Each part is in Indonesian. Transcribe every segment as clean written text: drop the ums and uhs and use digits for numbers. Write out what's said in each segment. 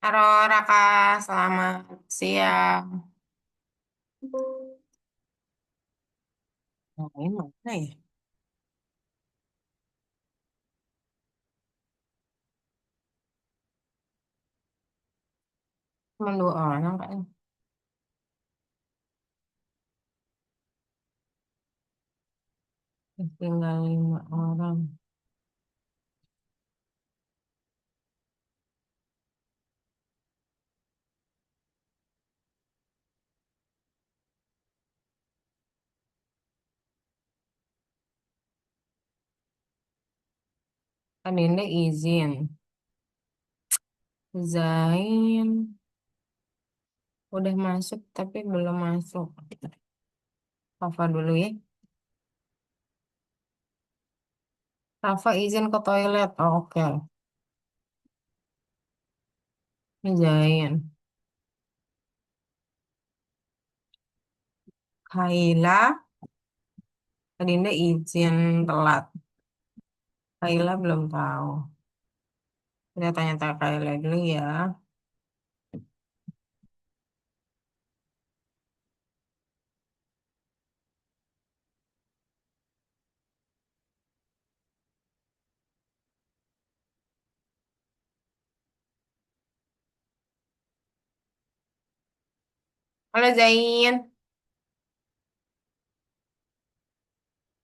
Halo Raka, selamat siang. Oh, ini mana ya? Cuma dua orang kan? Tinggal lima orang. Kan ini izin. Zain udah masuk tapi belum masuk. Rafa dulu ya. Rafa izin ke toilet. Oh, oke. Ini Zain. Kaila, tadi ini izin telat. Kaila belum tahu. Kita tanya-tanya Kaila dulu ya. Halo Zain.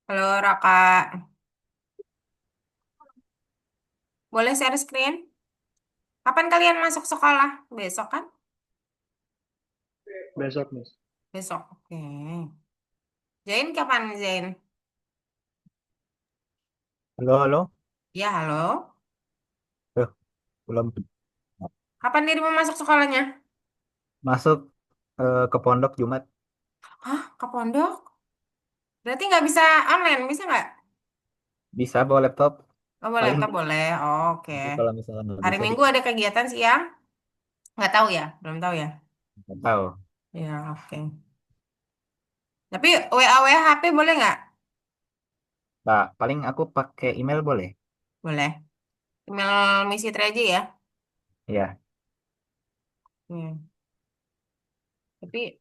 Halo Raka. Boleh share screen? Kapan kalian masuk sekolah? Besok kan? Besok, Miss. Besok. Oke. Zain kapan Zain? Halo, halo. Ya, halo. Eh, belum Kapan dirimu masuk sekolahnya? masuk ke pondok Jumat. Hah, ke pondok? Berarti nggak bisa online, bisa nggak? Bisa bawa laptop. Oh, boleh, Paling laptop boleh. Oh, oke. nanti kalau misalnya nggak Hari bisa Minggu ada kegiatan siang? Nggak tahu ya? Belum tahu ya? nggak tahu. Ya, oke. Tapi WA HP boleh nggak? Nah, paling aku pakai email boleh? Boleh. Email misi aja ya? Iya. Hmm. Tapi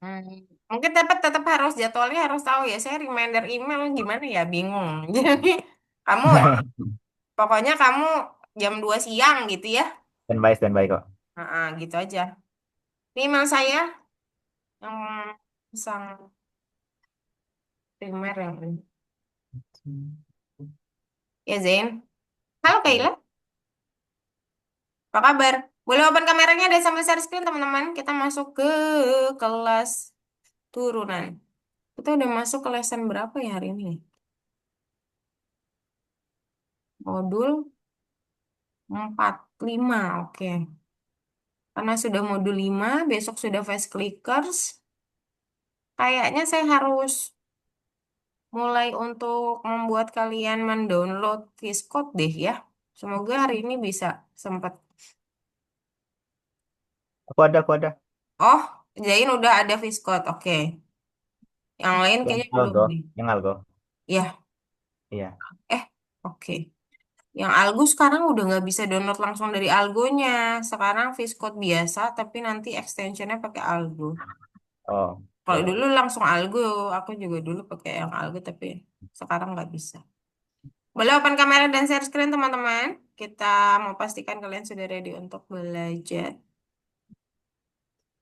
mungkin tetap harus jadwalnya harus tahu ya. Saya reminder email gimana ya? Bingung. Jadi kamu pokoknya kamu jam 2 siang gitu ya. Standby, standby kok. Gitu aja. Ini email saya yang sang primer yang ini. Ya Zain. Halo Oke. Kayla, apa kabar? Boleh open kameranya dan sambil share screen teman-teman. Kita masuk ke kelas turunan. Kita udah masuk ke lesson berapa ya hari ini? Modul 45. Oke. Karena sudah modul 5, besok sudah fast clickers. Kayaknya saya harus mulai untuk membuat kalian mendownload Viscode deh ya. Semoga hari ini bisa sempat. Aku ada. Oh, Jain udah ada Viscode. Oke. Yang lain Yang kayaknya belum algo, deh. yang algo. Ya, Iya. eh, oke. Yang Algo sekarang udah nggak bisa download langsung dari Algonya. Sekarang Viscode biasa, tapi nanti extensionnya pakai Algo. Oh, Kalau oke. dulu langsung Algo, aku juga dulu pakai yang Algo, tapi sekarang nggak bisa. Boleh open kamera dan share screen teman-teman. Kita mau pastikan kalian sudah ready untuk belajar.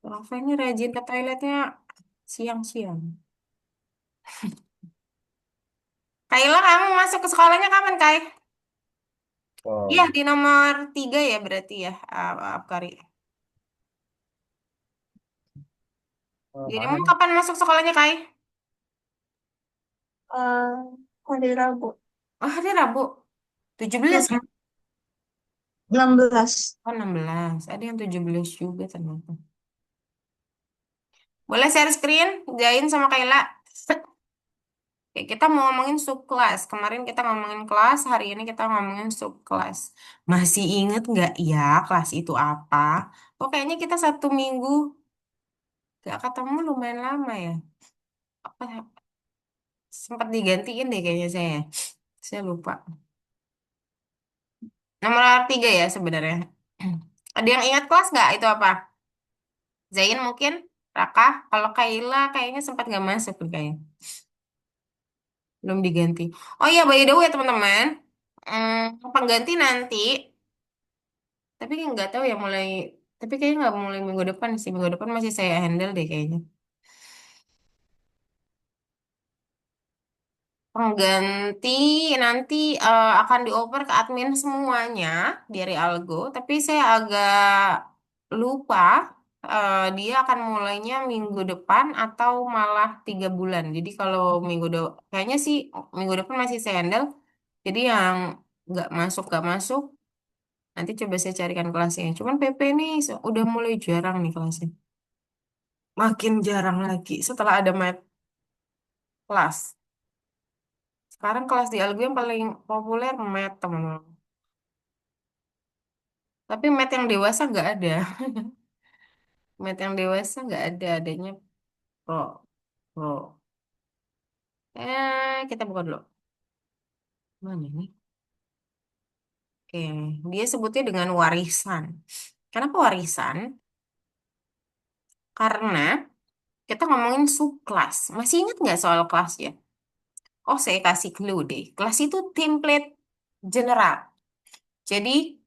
Rafa ini rajin ke toiletnya siang-siang. Kayla, kamu masuk ke sekolahnya kapan, Kai? Iya, Oh, di nomor 3 ya berarti ya, Kari. mana Dirimu nih? kapan masuk sekolahnya, Kai? eh Hari Rabu. Oh, hari Rabu. 17 ya? Mm-mm. 16. Oh, 16. Ada yang 17 juga ternyata. Boleh share screen, Jain sama Kayla. Oke, kita mau ngomongin subkelas. Kemarin kita ngomongin kelas, hari ini kita ngomongin subkelas. Masih inget nggak ya kelas itu apa? Oh, kayaknya kita 1 minggu gak ketemu lumayan lama ya. Apa sempat digantiin deh kayaknya saya. Saya lupa. Nomor 3 ya sebenarnya. Ada yang ingat kelas nggak itu apa? Zain mungkin? Raka? Kalau Kaila kayaknya sempat nggak masuk tuh kayaknya. Belum diganti. Oh iya, by the way teman-teman. Pengganti nanti. Tapi nggak tahu ya mulai. Tapi kayaknya nggak mulai minggu depan sih. Minggu depan masih saya handle deh kayaknya. Pengganti nanti akan dioper ke admin semuanya dari Algo, tapi saya agak lupa dia akan mulainya minggu depan atau malah 3 bulan. Jadi kalau kayaknya sih minggu depan masih saya handle. Jadi yang nggak masuk, nanti coba saya carikan kelasnya. Cuman PP ini udah mulai jarang nih kelasnya. Makin jarang lagi setelah ada mat kelas. Sekarang kelas di Algo yang paling populer mat, teman-teman. Tapi mat yang dewasa nggak ada. Mat yang dewasa nggak ada, adanya pro. Pro. Kita buka dulu. Mana nih? Oke, dia sebutnya dengan warisan. Kenapa warisan? Karena kita ngomongin subkelas. Masih ingat nggak soal kelas ya? Oh, saya kasih clue deh. Kelas itu template general. Jadi,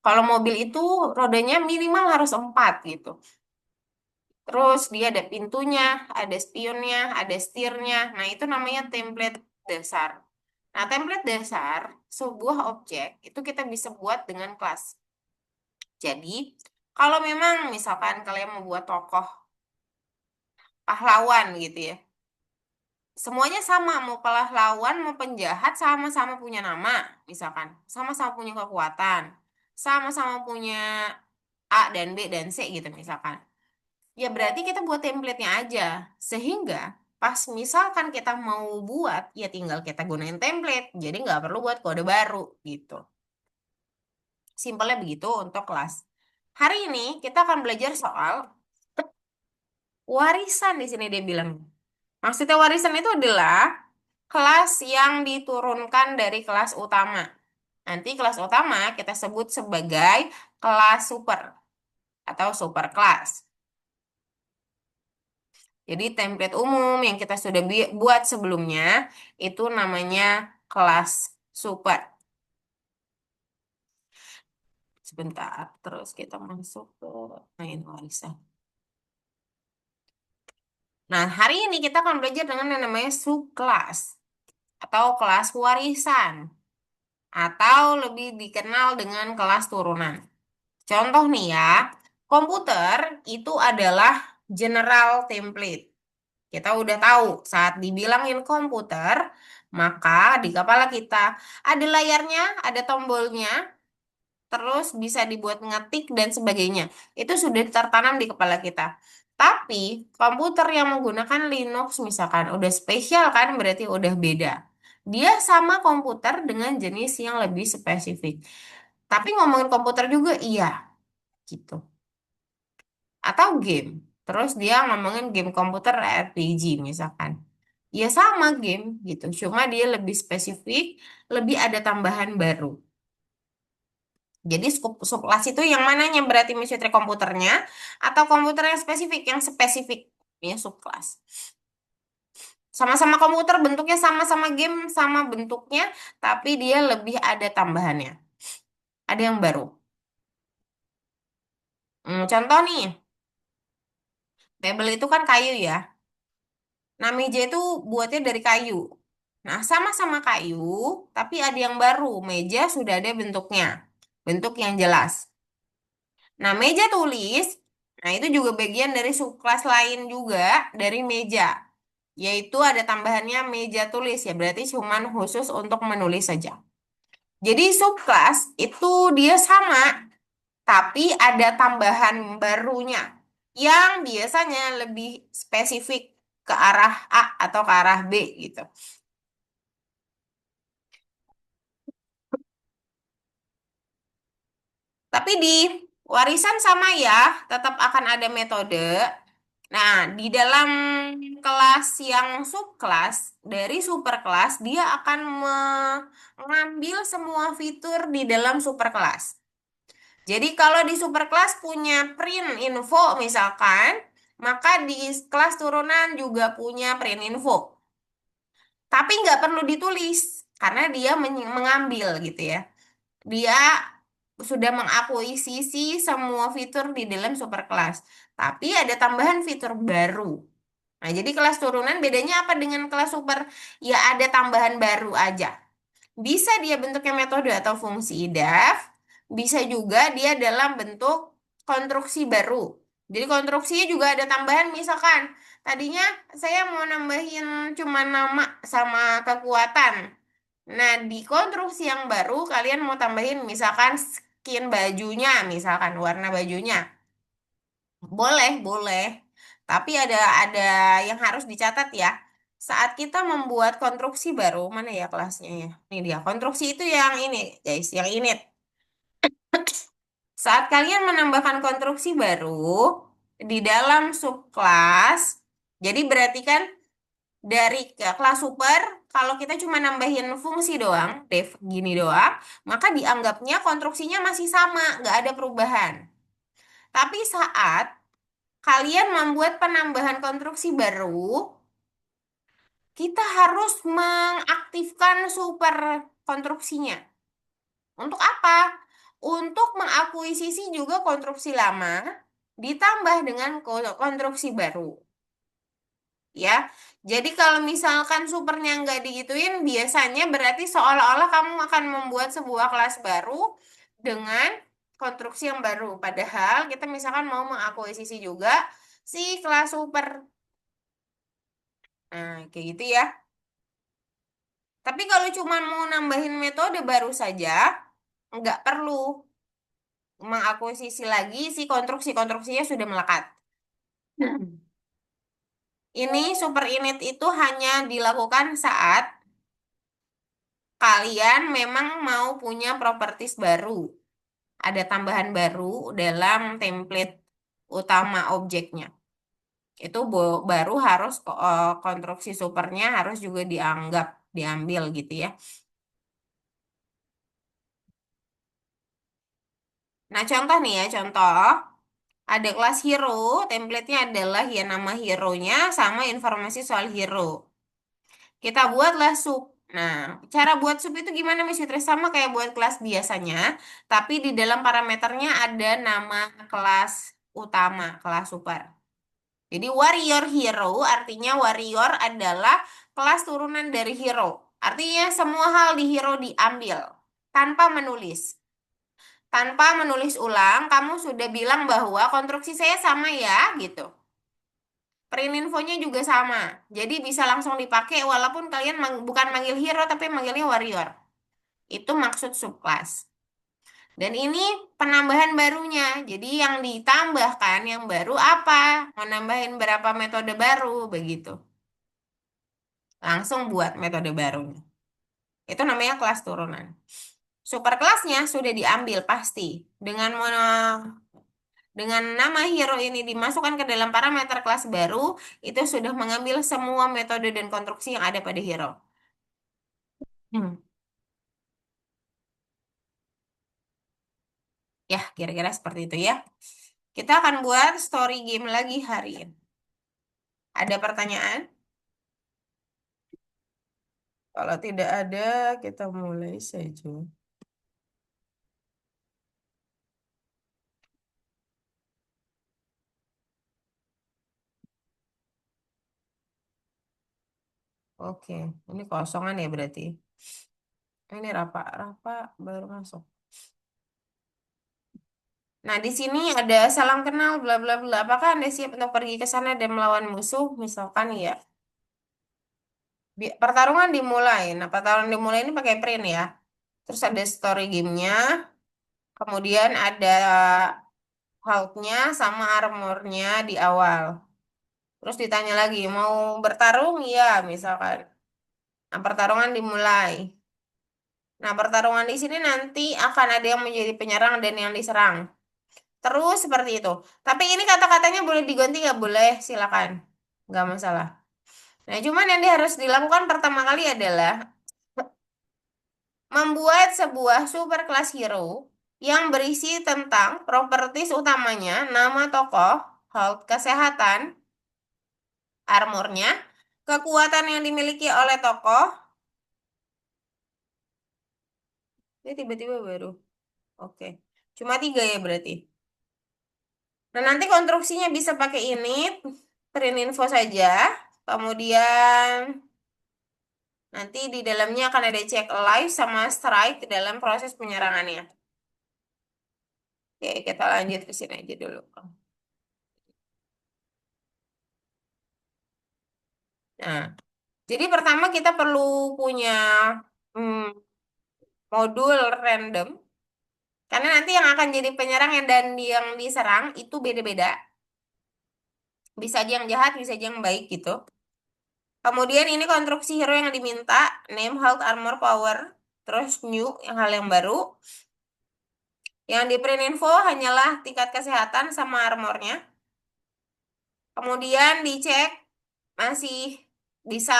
kalau mobil itu rodanya minimal harus 4 gitu. Terus dia ada pintunya, ada spionnya, ada setirnya. Nah, itu namanya template dasar. Nah, template dasar sebuah objek itu kita bisa buat dengan kelas. Jadi, kalau memang misalkan kalian mau buat tokoh pahlawan gitu ya, semuanya sama, mau pahlawan, mau penjahat, sama-sama punya nama, misalkan, sama-sama punya kekuatan, sama-sama punya A dan B dan C gitu misalkan. Ya berarti kita buat template-nya aja. Sehingga pas misalkan kita mau buat, ya tinggal kita gunain template. Jadi nggak perlu buat kode baru gitu. Simpelnya begitu untuk kelas. Hari ini kita akan belajar soal warisan di sini dia bilang. Maksudnya warisan itu adalah kelas yang diturunkan dari kelas utama. Nanti kelas utama kita sebut sebagai kelas super atau super kelas. Jadi template umum yang kita sudah buat sebelumnya itu namanya kelas super. Sebentar, terus kita masuk ke main warisan. Nah, hari ini kita akan belajar dengan yang namanya subkelas atau kelas warisan atau lebih dikenal dengan kelas turunan. Contoh nih ya, komputer itu adalah general template. Kita udah tahu saat dibilangin komputer, maka di kepala kita ada layarnya, ada tombolnya, terus bisa dibuat ngetik dan sebagainya. Itu sudah tertanam di kepala kita. Tapi komputer yang menggunakan Linux misalkan udah spesial kan berarti udah beda. Dia sama komputer dengan jenis yang lebih spesifik. Tapi ngomongin komputer juga iya gitu. Atau game. Terus dia ngomongin game komputer RPG misalkan. Ya sama game gitu. Cuma dia lebih spesifik, lebih ada tambahan baru. Jadi subclass itu yang mananya berarti maksudnya komputernya atau komputer yang spesifik, yang spesifik ya subclass. Sama-sama komputer bentuknya sama-sama game sama bentuknya, tapi dia lebih ada tambahannya. Ada yang baru. Contoh nih, mebel itu kan kayu ya. Nah, meja itu buatnya dari kayu. Nah, sama-sama kayu, tapi ada yang baru. Meja sudah ada bentuknya. Bentuk yang jelas. Nah, meja tulis, nah itu juga bagian dari subkelas lain juga dari meja. Yaitu ada tambahannya meja tulis ya, berarti cuman khusus untuk menulis saja. Jadi subkelas itu dia sama, tapi ada tambahan barunya yang biasanya lebih spesifik ke arah A atau ke arah B gitu. Tapi di warisan sama ya, tetap akan ada metode. Nah, di dalam kelas yang subkelas, dari superkelas, dia akan mengambil semua fitur di dalam superkelas. Jadi kalau di superkelas punya print info misalkan, maka di kelas turunan juga punya print info. Tapi nggak perlu ditulis karena dia mengambil gitu ya. Dia sudah mengakuisisi semua fitur di dalam superkelas. Tapi ada tambahan fitur baru. Nah, jadi kelas turunan bedanya apa dengan kelas super? Ya ada tambahan baru aja. Bisa dia bentuknya metode atau fungsi def, bisa juga dia dalam bentuk konstruksi baru. Jadi konstruksinya juga ada tambahan misalkan tadinya saya mau nambahin cuma nama sama kekuatan. Nah, di konstruksi yang baru kalian mau tambahin misalkan skin bajunya, misalkan warna bajunya. Boleh, boleh. Tapi ada yang harus dicatat ya. Saat kita membuat konstruksi baru, mana ya kelasnya ya? Ini dia. Konstruksi itu yang ini, guys, yang init. Saat kalian menambahkan konstruksi baru di dalam subkelas, jadi berarti kan dari kelas super, kalau kita cuma nambahin fungsi doang, def gini doang, maka dianggapnya konstruksinya masih sama, nggak ada perubahan. Tapi saat kalian membuat penambahan konstruksi baru, kita harus mengaktifkan super konstruksinya. Untuk apa? Untuk mengakuisisi juga konstruksi lama ditambah dengan konstruksi baru. Ya, jadi kalau misalkan supernya nggak digituin, biasanya berarti seolah-olah kamu akan membuat sebuah kelas baru dengan konstruksi yang baru. Padahal kita misalkan mau mengakuisisi juga si kelas super. Nah, kayak gitu ya. Tapi kalau cuma mau nambahin metode baru saja, nggak perlu mengakuisisi lagi si konstruksinya sudah melekat. Ini super init itu hanya dilakukan saat kalian memang mau punya properties baru. Ada tambahan baru dalam template utama objeknya. Itu baru harus konstruksi supernya harus juga diambil gitu ya. Nah, contoh nih ya, contoh. Ada kelas hero, template-nya adalah ya nama hero-nya sama informasi soal hero. Kita buatlah sub. Nah, cara buat sub itu gimana Miss Fitri? Sama kayak buat kelas biasanya, tapi di dalam parameternya ada nama kelas utama, kelas super. Jadi warrior hero artinya warrior adalah kelas turunan dari hero. Artinya semua hal di hero diambil tanpa menulis. Tanpa menulis ulang, kamu sudah bilang bahwa konstruksi saya sama ya, gitu. Print infonya juga sama. Jadi bisa langsung dipakai walaupun kalian bukan manggil hero tapi manggilnya warrior. Itu maksud subclass. Dan ini penambahan barunya. Jadi yang ditambahkan yang baru apa? Mau nambahin berapa metode baru begitu. Langsung buat metode barunya. Itu namanya kelas turunan. Superkelasnya sudah diambil pasti. Dengan nama hero ini dimasukkan ke dalam parameter kelas baru, itu sudah mengambil semua metode dan konstruksi yang ada pada hero. Hmm. Ya, kira-kira seperti itu ya. Kita akan buat story game lagi hari ini. Ada pertanyaan? Kalau tidak ada, kita mulai saja. Oke, ini kosongan ya berarti. Ini Rafa baru masuk. Nah, di sini ada salam kenal bla bla bla. Apakah Anda siap untuk pergi ke sana dan melawan musuh? Misalkan ya. Pertarungan dimulai. Nah, pertarungan dimulai ini pakai print ya. Terus ada story gamenya. Kemudian ada health-nya sama armornya di awal. Terus ditanya lagi, mau bertarung? Ya, misalkan. Nah, pertarungan dimulai. Nah, pertarungan di sini nanti akan ada yang menjadi penyerang dan yang diserang. Terus seperti itu. Tapi ini kata-katanya boleh diganti nggak boleh, silakan. Nggak masalah. Nah, cuman yang harus dilakukan pertama kali adalah membuat sebuah super class hero. yang berisi tentang properties utamanya, nama tokoh, health kesehatan, armornya, kekuatan yang dimiliki oleh tokoh. Ini tiba-tiba baru. Oke. Cuma 3 ya berarti. Nah, nanti konstruksinya bisa pakai init, print info saja. Kemudian nanti di dalamnya akan ada check live sama strike dalam proses penyerangannya. Oke, kita lanjut ke sini aja dulu. Nah, jadi pertama kita perlu punya hmm, modul random. Karena nanti yang akan jadi penyerang dan yang diserang itu beda-beda. Bisa aja yang jahat, bisa aja yang baik gitu. Kemudian ini konstruksi hero yang diminta, name, health, armor, power, terus new, yang hal yang baru. Yang di print info hanyalah tingkat kesehatan sama armornya. Kemudian dicek masih bisa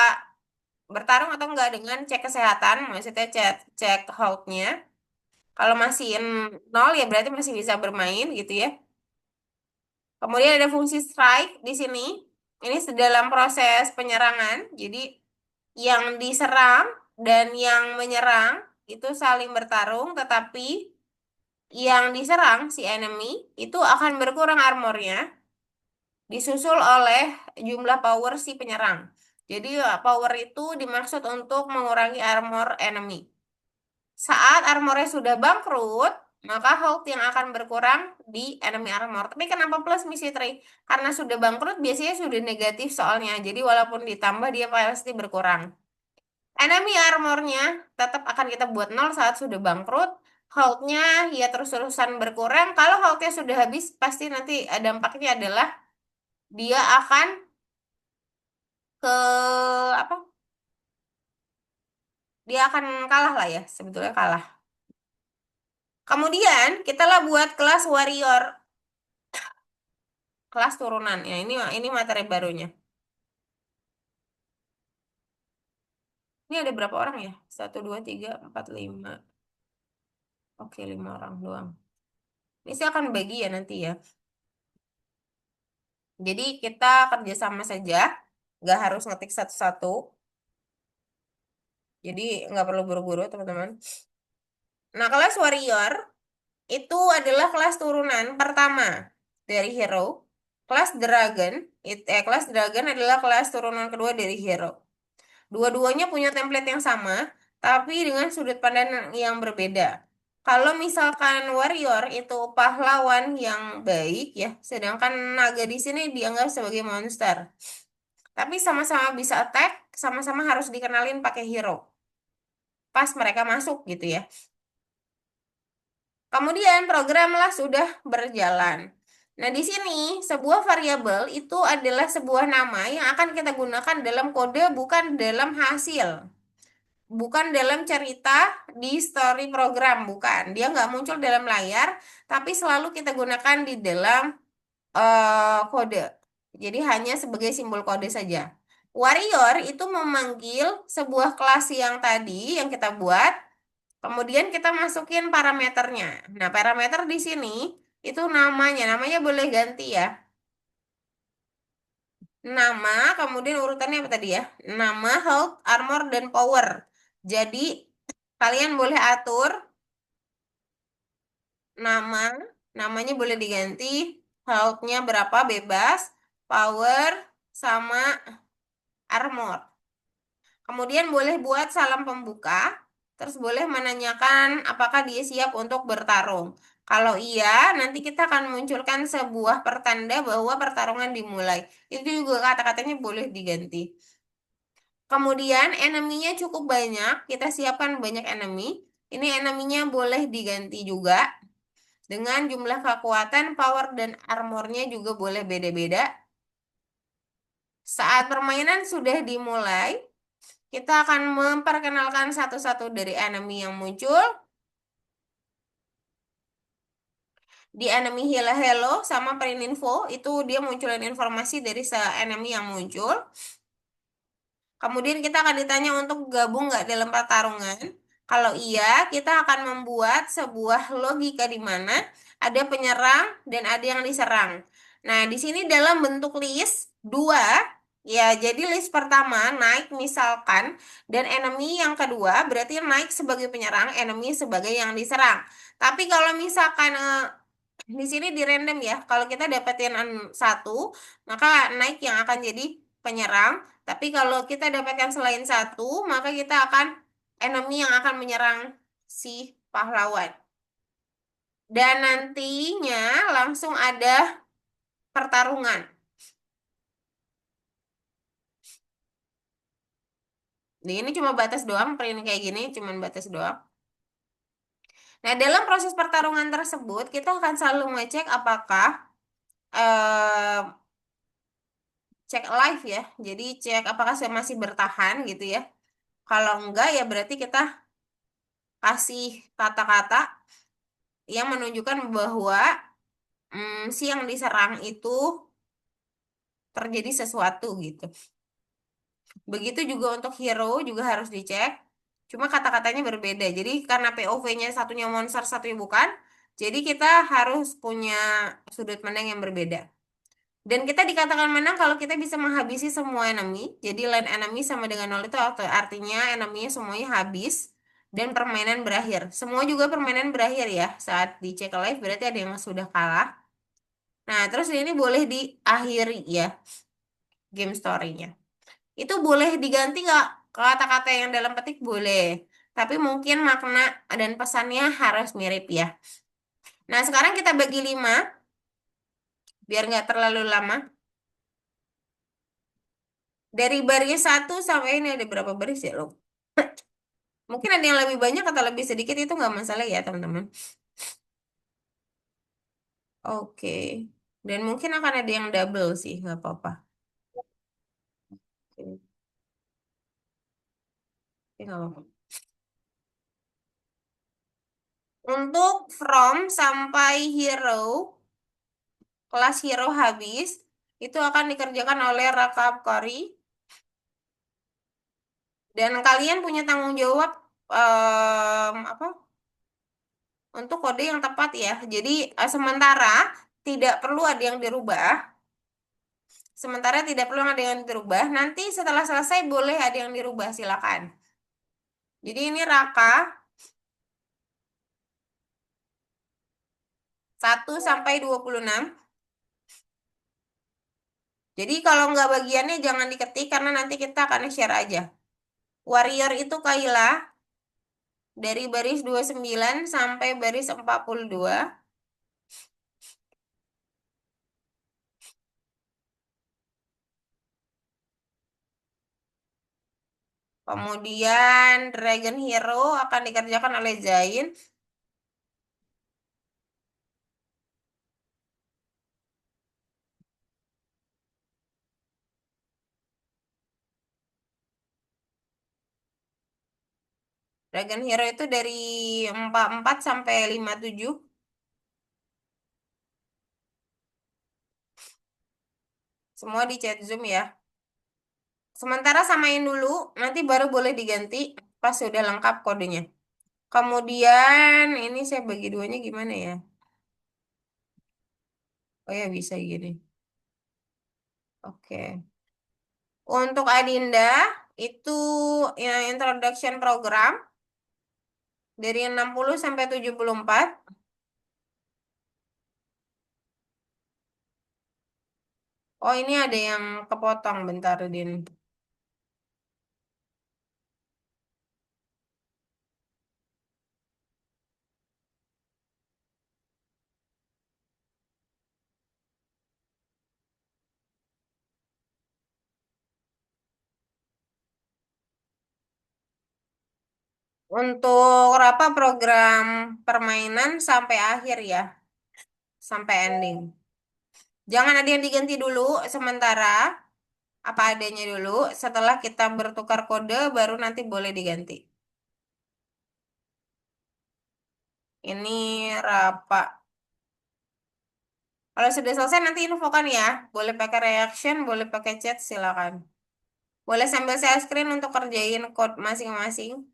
bertarung atau enggak dengan cek kesehatan, maksudnya cek health-nya. Kalau masih nol ya berarti masih bisa bermain gitu ya. Kemudian ada fungsi strike di sini. Ini dalam proses penyerangan. Jadi yang diserang dan yang menyerang itu saling bertarung, tetapi yang diserang si enemy itu akan berkurang armornya, disusul oleh jumlah power si penyerang. Jadi power itu dimaksud untuk mengurangi armor enemy. Saat armornya sudah bangkrut, maka health yang akan berkurang di enemy armor. Tapi kenapa plus misi tree? Karena sudah bangkrut biasanya sudah negatif soalnya. Jadi walaupun ditambah dia pasti berkurang. Enemy armornya tetap akan kita buat nol saat sudah bangkrut. Health-nya ya terus-terusan berkurang. Kalau health-nya sudah habis, pasti nanti dampaknya adalah dia akan ke apa? Dia akan kalah lah ya, sebetulnya kalah. Kemudian kita lah buat kelas warrior, kelas turunan. Ya, ini materi barunya. Ini ada berapa orang ya? Satu, dua, tiga, empat, lima. Oke, 5 orang doang. Ini saya akan bagi ya nanti ya. Jadi kita kerjasama saja, nggak harus ngetik satu-satu. Jadi nggak perlu buru-buru teman-teman. Nah, kelas warrior itu adalah kelas turunan pertama dari hero. Kelas dragon adalah kelas turunan kedua dari hero. Dua-duanya punya template yang sama, tapi dengan sudut pandang yang berbeda. Kalau misalkan warrior itu pahlawan yang baik ya, sedangkan naga di sini dianggap sebagai monster. Tapi sama-sama bisa attack, sama-sama harus dikenalin pakai hero. Pas mereka masuk gitu ya. Kemudian programlah sudah berjalan. Nah, di sini sebuah variabel itu adalah sebuah nama yang akan kita gunakan dalam kode bukan dalam hasil. Bukan dalam cerita di story program, bukan. Dia nggak muncul dalam layar, tapi selalu kita gunakan di dalam kode. Jadi hanya sebagai simbol kode saja. Warrior itu memanggil sebuah kelas yang tadi yang kita buat, kemudian kita masukin parameternya. Nah, parameter di sini itu namanya boleh ganti ya. Nama, kemudian urutannya apa tadi ya? Nama, health, armor, dan power. Jadi, kalian boleh atur nama, namanya boleh diganti, health-nya berapa bebas, power, sama armor. Kemudian boleh buat salam pembuka, terus boleh menanyakan apakah dia siap untuk bertarung. Kalau iya, nanti kita akan munculkan sebuah pertanda bahwa pertarungan dimulai. Itu juga kata-katanya boleh diganti. Kemudian enemy-nya cukup banyak, kita siapkan banyak enemy. Ini enemy-nya boleh diganti juga dengan jumlah kekuatan, power, dan armornya juga boleh beda-beda. Saat permainan sudah dimulai, kita akan memperkenalkan satu-satu dari enemy yang muncul. Di enemy Hello Hello sama print info, itu dia munculin informasi dari enemy yang muncul. Kemudian kita akan ditanya untuk gabung nggak dalam pertarungan. Kalau iya, kita akan membuat sebuah logika di mana ada penyerang dan ada yang diserang. Nah, di sini dalam bentuk list dua, ya jadi list pertama naik misalkan, dan enemy yang kedua berarti naik sebagai penyerang, enemy sebagai yang diserang. Tapi kalau misalkan di sini di random ya, kalau kita dapetin satu, maka naik yang akan jadi penyerang. Tapi kalau kita dapatkan selain satu, maka kita akan enemy yang akan menyerang si pahlawan. Dan nantinya langsung ada pertarungan. Nah, ini cuma batas doang, print kayak gini, cuman batas doang. Nah, dalam proses pertarungan tersebut, kita akan selalu ngecek apakah eh, cek live ya. Jadi cek apakah saya masih bertahan gitu ya. Kalau enggak ya berarti kita kasih kata-kata yang menunjukkan bahwa si yang diserang itu terjadi sesuatu gitu. Begitu juga untuk hero juga harus dicek. Cuma kata-katanya berbeda. Jadi karena POV-nya satunya monster, satunya bukan. Jadi kita harus punya sudut pandang yang berbeda. Dan kita dikatakan menang kalau kita bisa menghabisi semua enemy. Jadi line enemy sama dengan nol itu artinya enemy-nya semuanya habis. Dan permainan berakhir. Semua juga permainan berakhir ya. Saat dicek live berarti ada yang sudah kalah. Nah, terus ini boleh diakhiri ya game story-nya. Itu boleh diganti nggak? Kata-kata yang dalam petik boleh. Tapi mungkin makna dan pesannya harus mirip ya. Nah, sekarang kita bagi 5 biar nggak terlalu lama. Dari baris satu sampai ini ada berapa baris ya, lo? Mungkin ada yang lebih banyak atau lebih sedikit itu nggak masalah ya, teman-teman. Oke. Dan mungkin akan ada yang double sih, nggak apa-apa. Oke, oke, nggak apa-apa. Untuk from sampai hero, kelas hero habis, itu akan dikerjakan oleh Rakab Kori. Dan kalian punya tanggung jawab apa untuk kode yang tepat ya. Jadi sementara tidak perlu ada yang dirubah. Sementara tidak perlu ada yang dirubah. Nanti setelah selesai boleh ada yang dirubah, silakan. Jadi ini Raka 1 sampai 26. Jadi kalau nggak bagiannya jangan diketik karena nanti kita akan share aja. Warrior itu Kayla dari baris 29 sampai baris 42. Kemudian Dragon Hero akan dikerjakan oleh Zain. Dragon Hero itu dari 44 sampai 57. Semua di chat Zoom ya. Sementara samain dulu, nanti baru boleh diganti pas sudah lengkap kodenya. Kemudian ini saya bagi duanya gimana ya? Oh ya bisa gini. Oke. Untuk Adinda itu ya, introduction program dari 60 sampai 74. Oh ini ada yang kepotong bentar Din. Untuk apa program permainan sampai akhir ya, sampai ending. Jangan ada yang diganti dulu sementara, apa adanya dulu. Setelah kita bertukar kode, baru nanti boleh diganti. Ini Rapa. Kalau sudah selesai nanti infokan ya. Boleh pakai reaction, boleh pakai chat, silakan. Boleh sambil share screen untuk kerjain code masing-masing.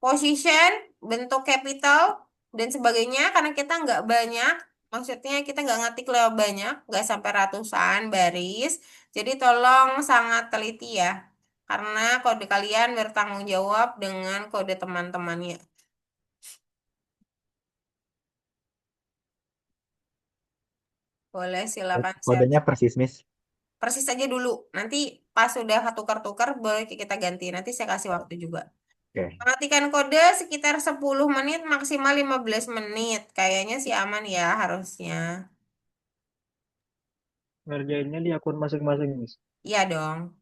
position, bentuk capital, dan sebagainya. Karena kita nggak banyak, maksudnya kita nggak ngetik lewat banyak, nggak sampai ratusan baris. Jadi tolong sangat teliti ya, karena kode kalian bertanggung jawab dengan kode teman-temannya. Boleh silakan share. Kodenya persis, Miss. Persis aja dulu. Nanti pas sudah tukar-tukar, boleh kita ganti. Nanti saya kasih waktu juga. Oke. Mengetikkan kode sekitar 10 menit, maksimal 15 menit. Kayaknya sih aman ya harusnya. Ngerjainnya di akun masing-masing, Miss. Iya dong.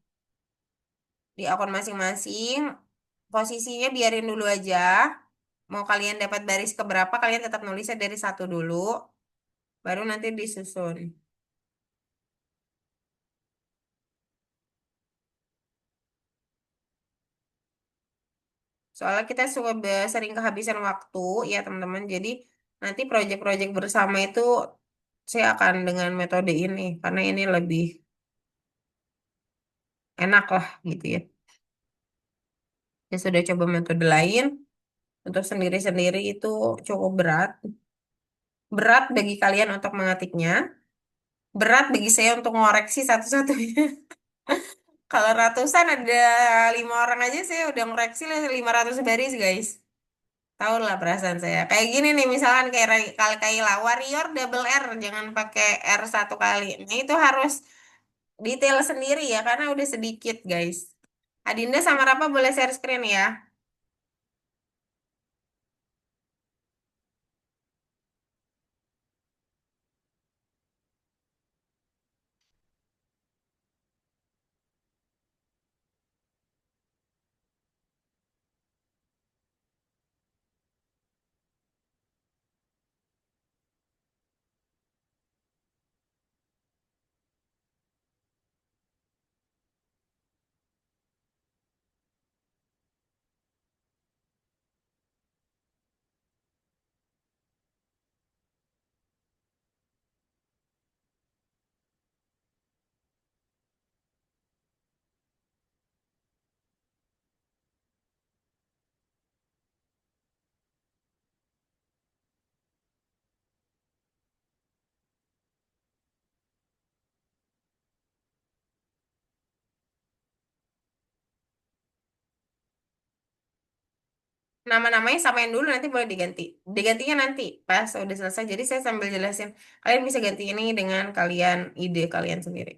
Di akun masing-masing, posisinya biarin dulu aja. Mau kalian dapat baris keberapa, kalian tetap nulisnya dari satu dulu. Baru nanti disusun. Soalnya kita suka sering kehabisan waktu ya teman-teman. Jadi nanti proyek-proyek bersama itu saya akan dengan metode ini. Karena ini lebih enak lah gitu ya. Saya sudah coba metode lain. Untuk sendiri-sendiri itu cukup berat. Berat bagi kalian untuk mengetiknya. Berat bagi saya untuk ngoreksi satu-satunya. Kalau ratusan ada 5 orang aja saya udah ngoreksi 500 baris guys. Tahu lah perasaan saya. Kayak gini nih misalkan kayak Kayla Warrior double R jangan pakai R satu kali. Nah itu harus detail sendiri ya karena udah sedikit guys. Adinda sama Rafa boleh share screen ya. Nama-namanya samain dulu nanti boleh diganti. Digantinya nanti pas udah selesai. Jadi saya sambil jelasin. Kalian bisa ganti ini dengan kalian ide kalian sendiri.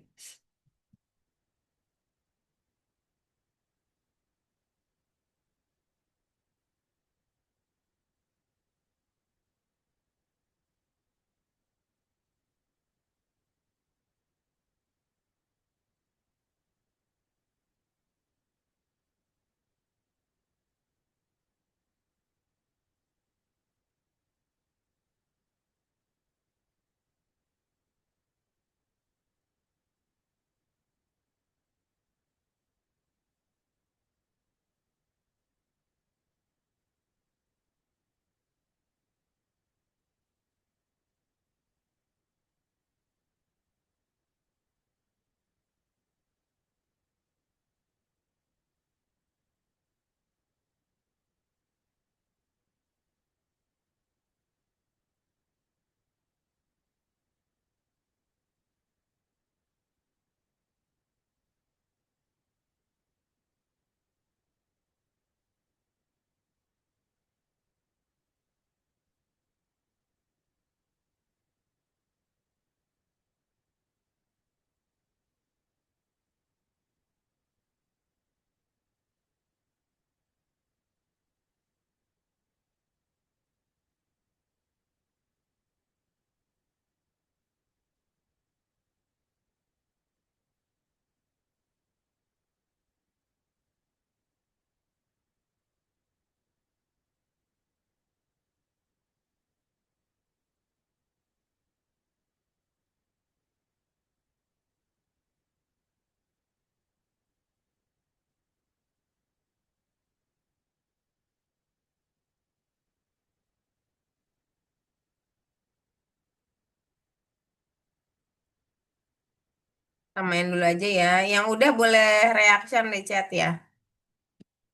Samain dulu aja ya. Yang udah boleh reaction di chat ya.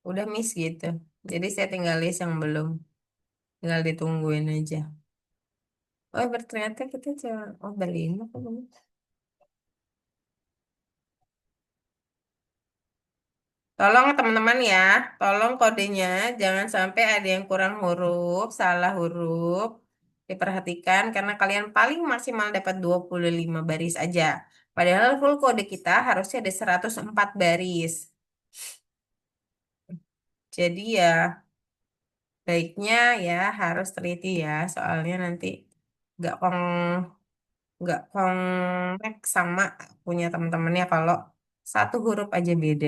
Udah miss gitu. Jadi saya tinggal list yang belum. Tinggal ditungguin aja. Oh, ternyata kita cuma, oh, berlima kok belum. Tolong teman-teman ya, tolong kodenya jangan sampai ada yang kurang huruf, salah huruf. Diperhatikan karena kalian paling maksimal dapat 25 baris aja. Padahal full kode kita harusnya ada 104 baris. Jadi ya baiknya ya harus teliti ya, soalnya nanti nggak nggak connect sama punya teman-temannya kalau satu huruf aja beda.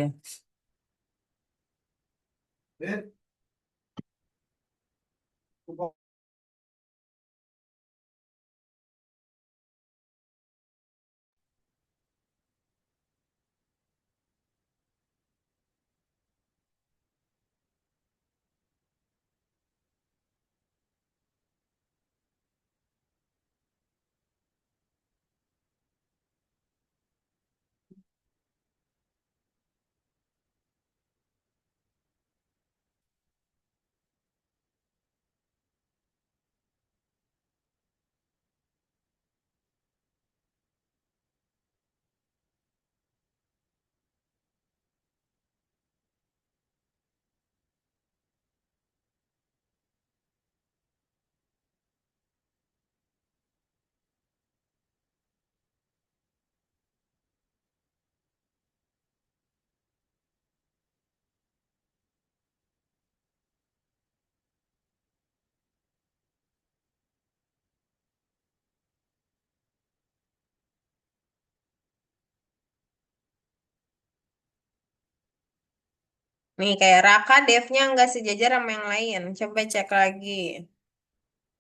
Nih kayak Raka devnya nggak sejajar sama yang lain. Coba cek lagi.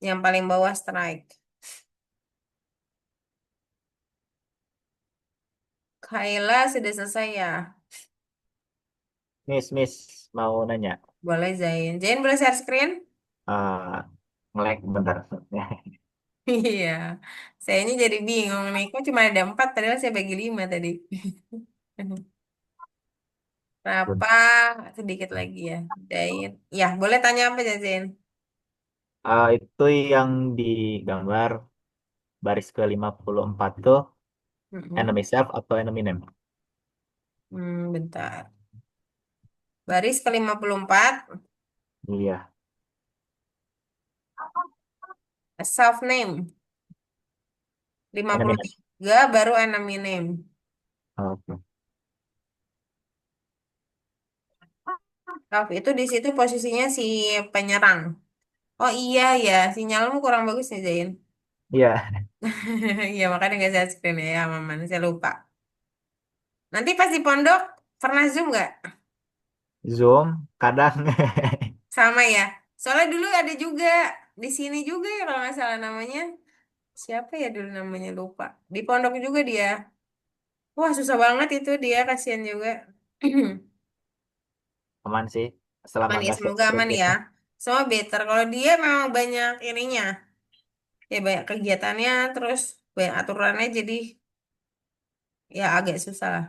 Yang paling bawah strike. Kaila sudah selesai ya. Miss, mau nanya. Boleh Zain. Zain boleh share screen? eh Nge-lag bentar. Iya. Saya ini jadi bingung nih. Kok cuma ada 4 padahal saya bagi 5 tadi. Kenapa? Sedikit lagi ya. Zain. Ya, boleh tanya apa ya Zain? Itu yang di gambar baris ke 54 tuh Mm-mm. enemy self atau enemy name? Bentar. Baris ke 54, Iya, self name. lima enemy puluh name. tiga baru enemy name. Oke. Self itu di situ posisinya si penyerang. Oh iya ya, sinyalmu kurang bagus nih Zain. Iya, Iya makanya nggak saya screen ya, Maman. Saya lupa. Nanti pas di pondok, pernah Zoom nggak? zoom kadang. Sama ya. Soalnya dulu ada juga, di sini juga ya kalau nggak salah namanya. Siapa ya dulu namanya lupa. Di pondok juga dia. Wah susah banget itu dia, kasihan juga. Aman sih, selama Aman ya, nggak share semoga screen aman ya. gitu. Semua better. Kalau dia memang banyak ininya, ya banyak kegiatannya, terus banyak aturannya, jadi ya agak susah lah.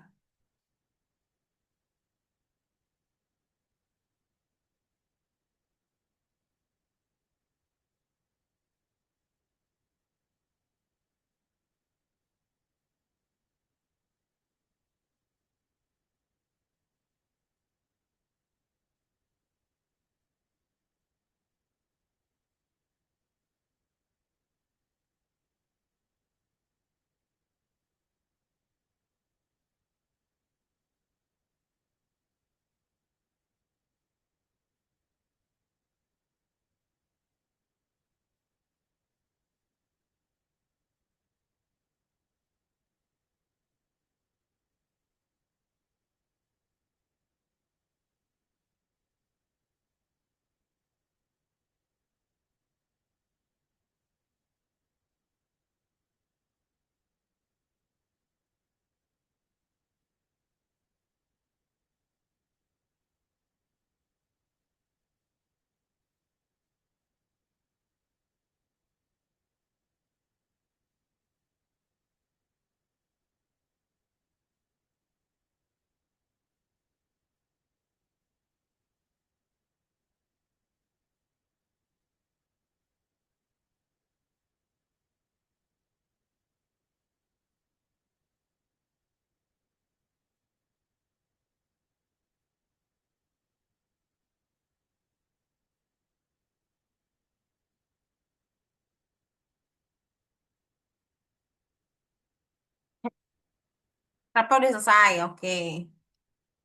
Rapa udah selesai, oke.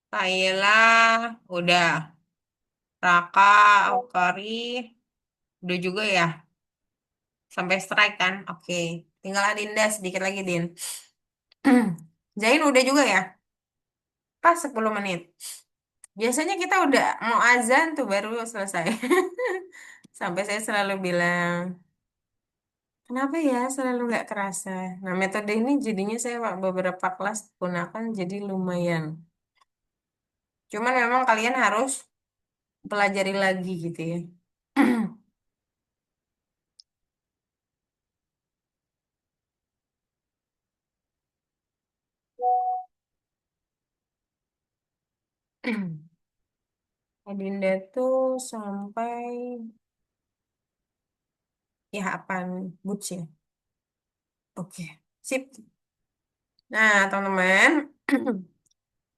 Kaila udah. Raka, Awkari, udah juga ya. Sampai strike kan? Oke. Tinggal Adinda sedikit lagi, Din. Zain udah juga ya? Pas 10 menit. Biasanya kita udah mau azan tuh baru selesai. Sampai saya selalu bilang, kenapa ya selalu nggak kerasa? Nah, metode ini jadinya saya beberapa kelas gunakan jadi lumayan. Cuman memang kalian harus pelajari lagi gitu ya. Adinda tuh sampai ya apaan boots ya. Oke, sip. Nah, teman-teman,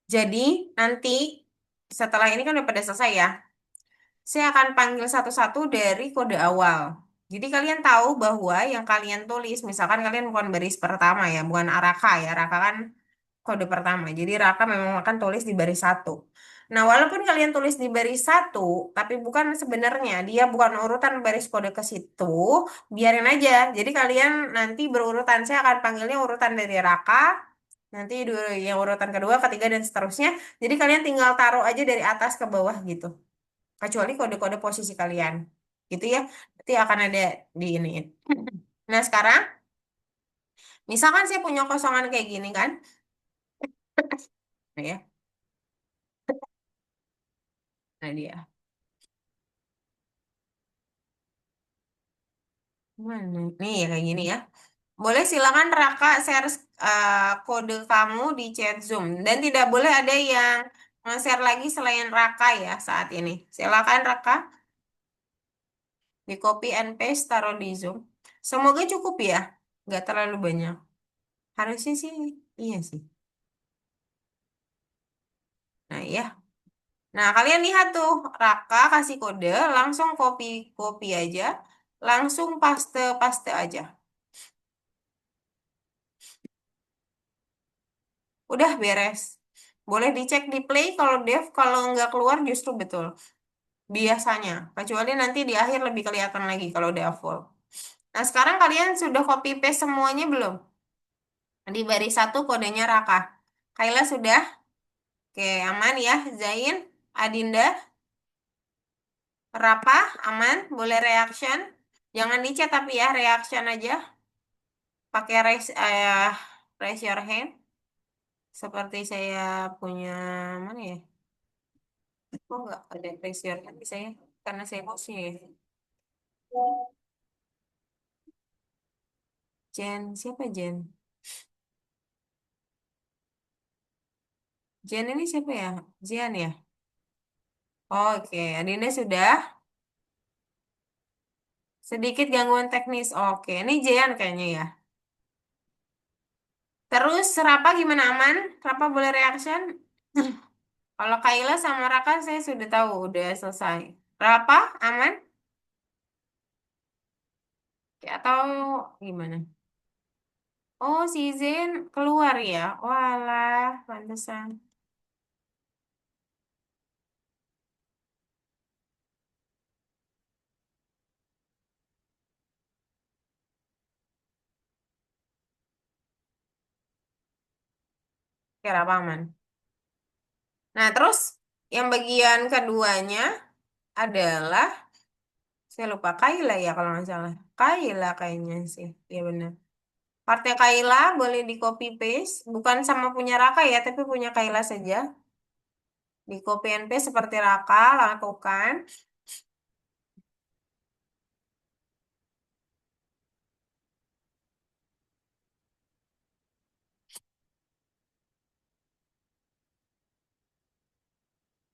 jadi nanti setelah ini kan udah pada selesai ya. Saya akan panggil satu-satu dari kode awal. Jadi kalian tahu bahwa yang kalian tulis, misalkan kalian bukan baris pertama ya, bukan Araka ya. Raka kan kode pertama. Jadi Raka memang akan tulis di baris satu. Nah, walaupun kalian tulis di baris satu, tapi bukan sebenarnya dia bukan urutan baris kode ke situ, biarin aja. Jadi kalian nanti berurutan. Saya akan panggilnya urutan dari Raka, nanti yang urutan kedua, ketiga dan seterusnya. Jadi kalian tinggal taruh aja dari atas ke bawah gitu. Kecuali kode-kode posisi kalian. Gitu ya. Nanti akan ada di ini. Nah, sekarang misalkan saya punya kosongan kayak gini kan. Nah, ya. Nah, dia. Mana? Nih ya kayak gini ya. Boleh silakan Raka share kode kamu di chat Zoom dan tidak boleh ada yang share lagi selain Raka ya saat ini. Silakan Raka di copy and paste taruh di Zoom. Semoga cukup ya, nggak terlalu banyak. Harusnya sih iya sih. Nah ya. Nah kalian lihat tuh Raka kasih kode langsung copy copy aja, langsung paste paste aja. Udah beres. Boleh dicek di play kalau Dev, kalau nggak keluar justru betul. Biasanya. Kecuali nanti di akhir lebih kelihatan lagi kalau udah full. Nah, sekarang kalian sudah copy paste semuanya belum? Di baris satu kodenya Raka. Kaila sudah? Oke, aman ya. Zain, Adinda, Rapa, aman? Boleh reaction? Jangan di chat tapi ya, reaction aja. Pakai raise your hand. Seperti saya punya, mana ya? Kok nggak ada raise your hand saya? Karena saya hostnya ya. Jen, siapa Jen? Jen ini siapa ya? Jian ya? Oke, Adinda sudah. Sedikit gangguan teknis. Oke, ini Jian kayaknya ya. Terus Rapa gimana aman? Rapa boleh reaction? Kalau Kaila sama Raka saya sudah tahu, udah selesai. Rapa aman? Ya, atau gimana? Oh, si Zen keluar ya? Walah, pantesan. Oke, Rapa aman. Nah, terus yang bagian keduanya adalah, saya lupa Kaila ya kalau nggak salah. Kaila kayaknya sih, ya benar. Partnya Kaila boleh di copy paste, bukan sama punya Raka ya, tapi punya Kaila saja. Di copy and paste seperti Raka, lakukan.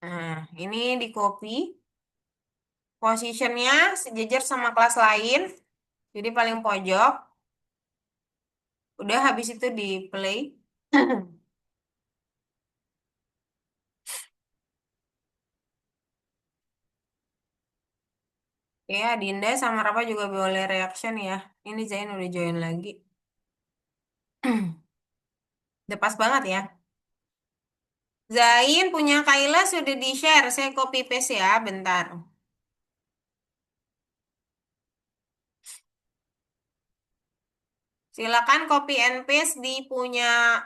Nah, ini di copy. Positionnya sejajar sama kelas lain. Jadi paling pojok. Udah habis itu di play. Ya, Dinda sama Rapa juga boleh reaction ya. Ini Zain udah join lagi. Udah pas banget ya. Zain punya Kaila sudah di-share. Saya copy paste ya, bentar. Silakan copy and paste di punya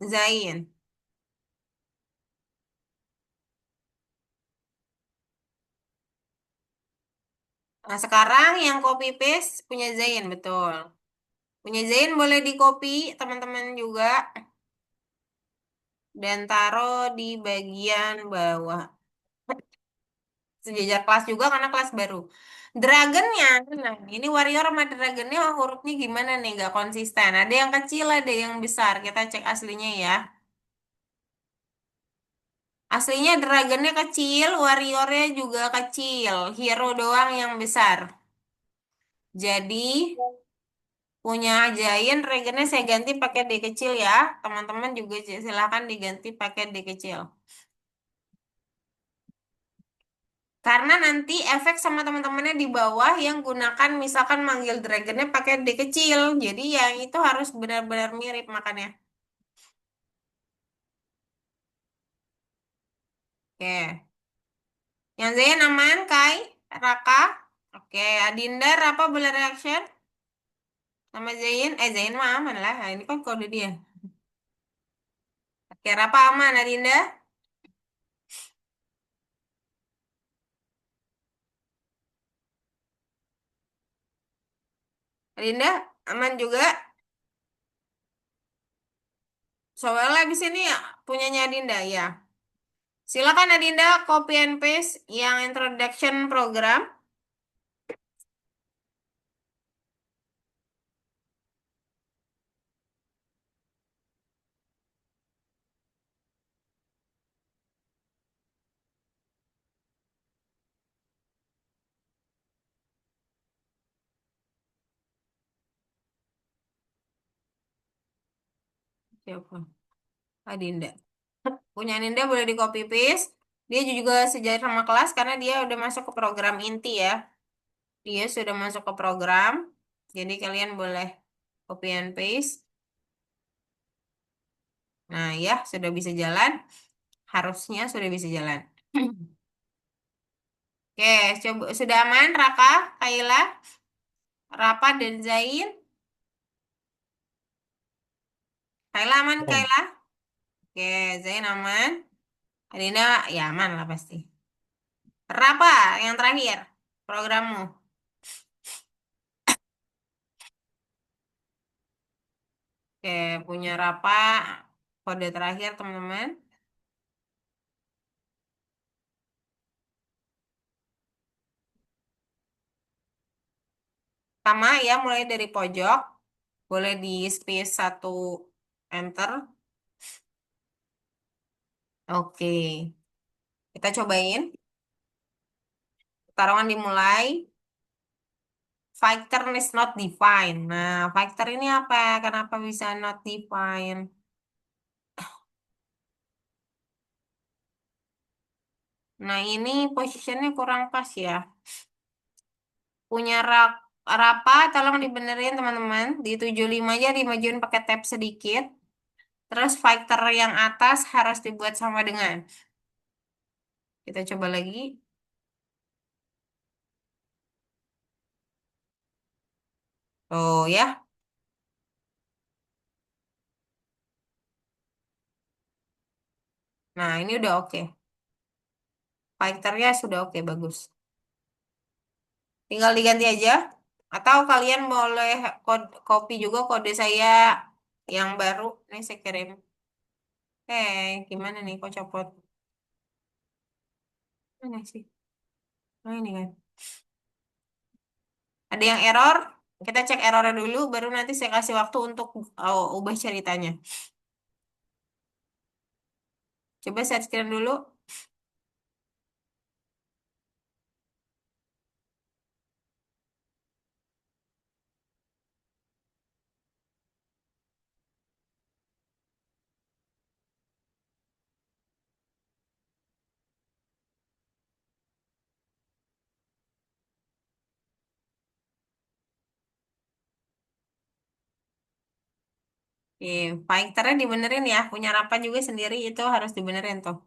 Zain. Nah, sekarang yang copy paste punya Zain, betul. Punya Zain boleh di copy, teman-teman juga. Dan taruh di bagian bawah. Sejajar kelas juga karena kelas baru. Dragonnya, nah ini warrior sama dragonnya hurufnya gimana nih? Gak konsisten. Ada yang kecil, ada yang besar. Kita cek aslinya ya. Aslinya dragonnya kecil, warriornya juga kecil. Hero doang yang besar. Jadi punya Giant dragonnya saya ganti pakai D kecil ya. Teman-teman juga silakan diganti pakai D kecil. Karena nanti efek sama teman-temannya di bawah yang gunakan misalkan manggil dragonnya pakai D kecil. Jadi yang itu harus benar-benar mirip makanya. Oke. Yang Zain aman, Kai, Raka. Oke, Adinda, apa boleh reaction? Sama Zain. Zain mah aman lah. Nah, ini kan kode dia. Oke, Rapa aman, Adinda. Adinda, aman juga. Soalnya di sini ya, punyanya Adinda ya. Silakan Adinda copy and paste yang introduction program. Siapa? Adinda. Punya Adinda boleh di copy paste. Dia juga sejajar sama kelas karena dia udah masuk ke program inti ya. Dia sudah masuk ke program. Jadi kalian boleh copy and paste. Nah ya, sudah bisa jalan. Harusnya sudah bisa jalan. Oke, coba sudah aman Raka, Kaila, Rapa dan Zain. Kaila aman Dan Kaila? Oke, Zain aman. Adinda ya aman lah pasti. Rapa yang terakhir programmu. Oke, punya Rapa kode terakhir teman-teman. Sama ya, mulai dari pojok. Boleh di space satu enter. Oke, kita cobain. Pertarungan dimulai. Fighter is not defined. Nah, fighter ini apa? Kenapa bisa not defined? Nah, ini positionnya kurang pas ya. Punya Rapa, tolong dibenerin teman-teman. Di 75 aja dimajuin pakai tab sedikit. Terus fighter yang atas harus dibuat sama dengan. Kita coba lagi. Oh ya. Nah, ini udah oke. Fighternya sudah oke, bagus. Tinggal diganti aja. Atau kalian boleh copy juga kode saya yang baru. Nih saya kirim. Gimana nih kok copot? Mana sih? Oh ini kan. Ada yang error? Kita cek errornya dulu, baru nanti saya kasih waktu untuk ubah ceritanya. Coba saya screen dulu. Fighternya dibenerin ya. Punya Rafa juga sendiri itu harus dibenerin tuh.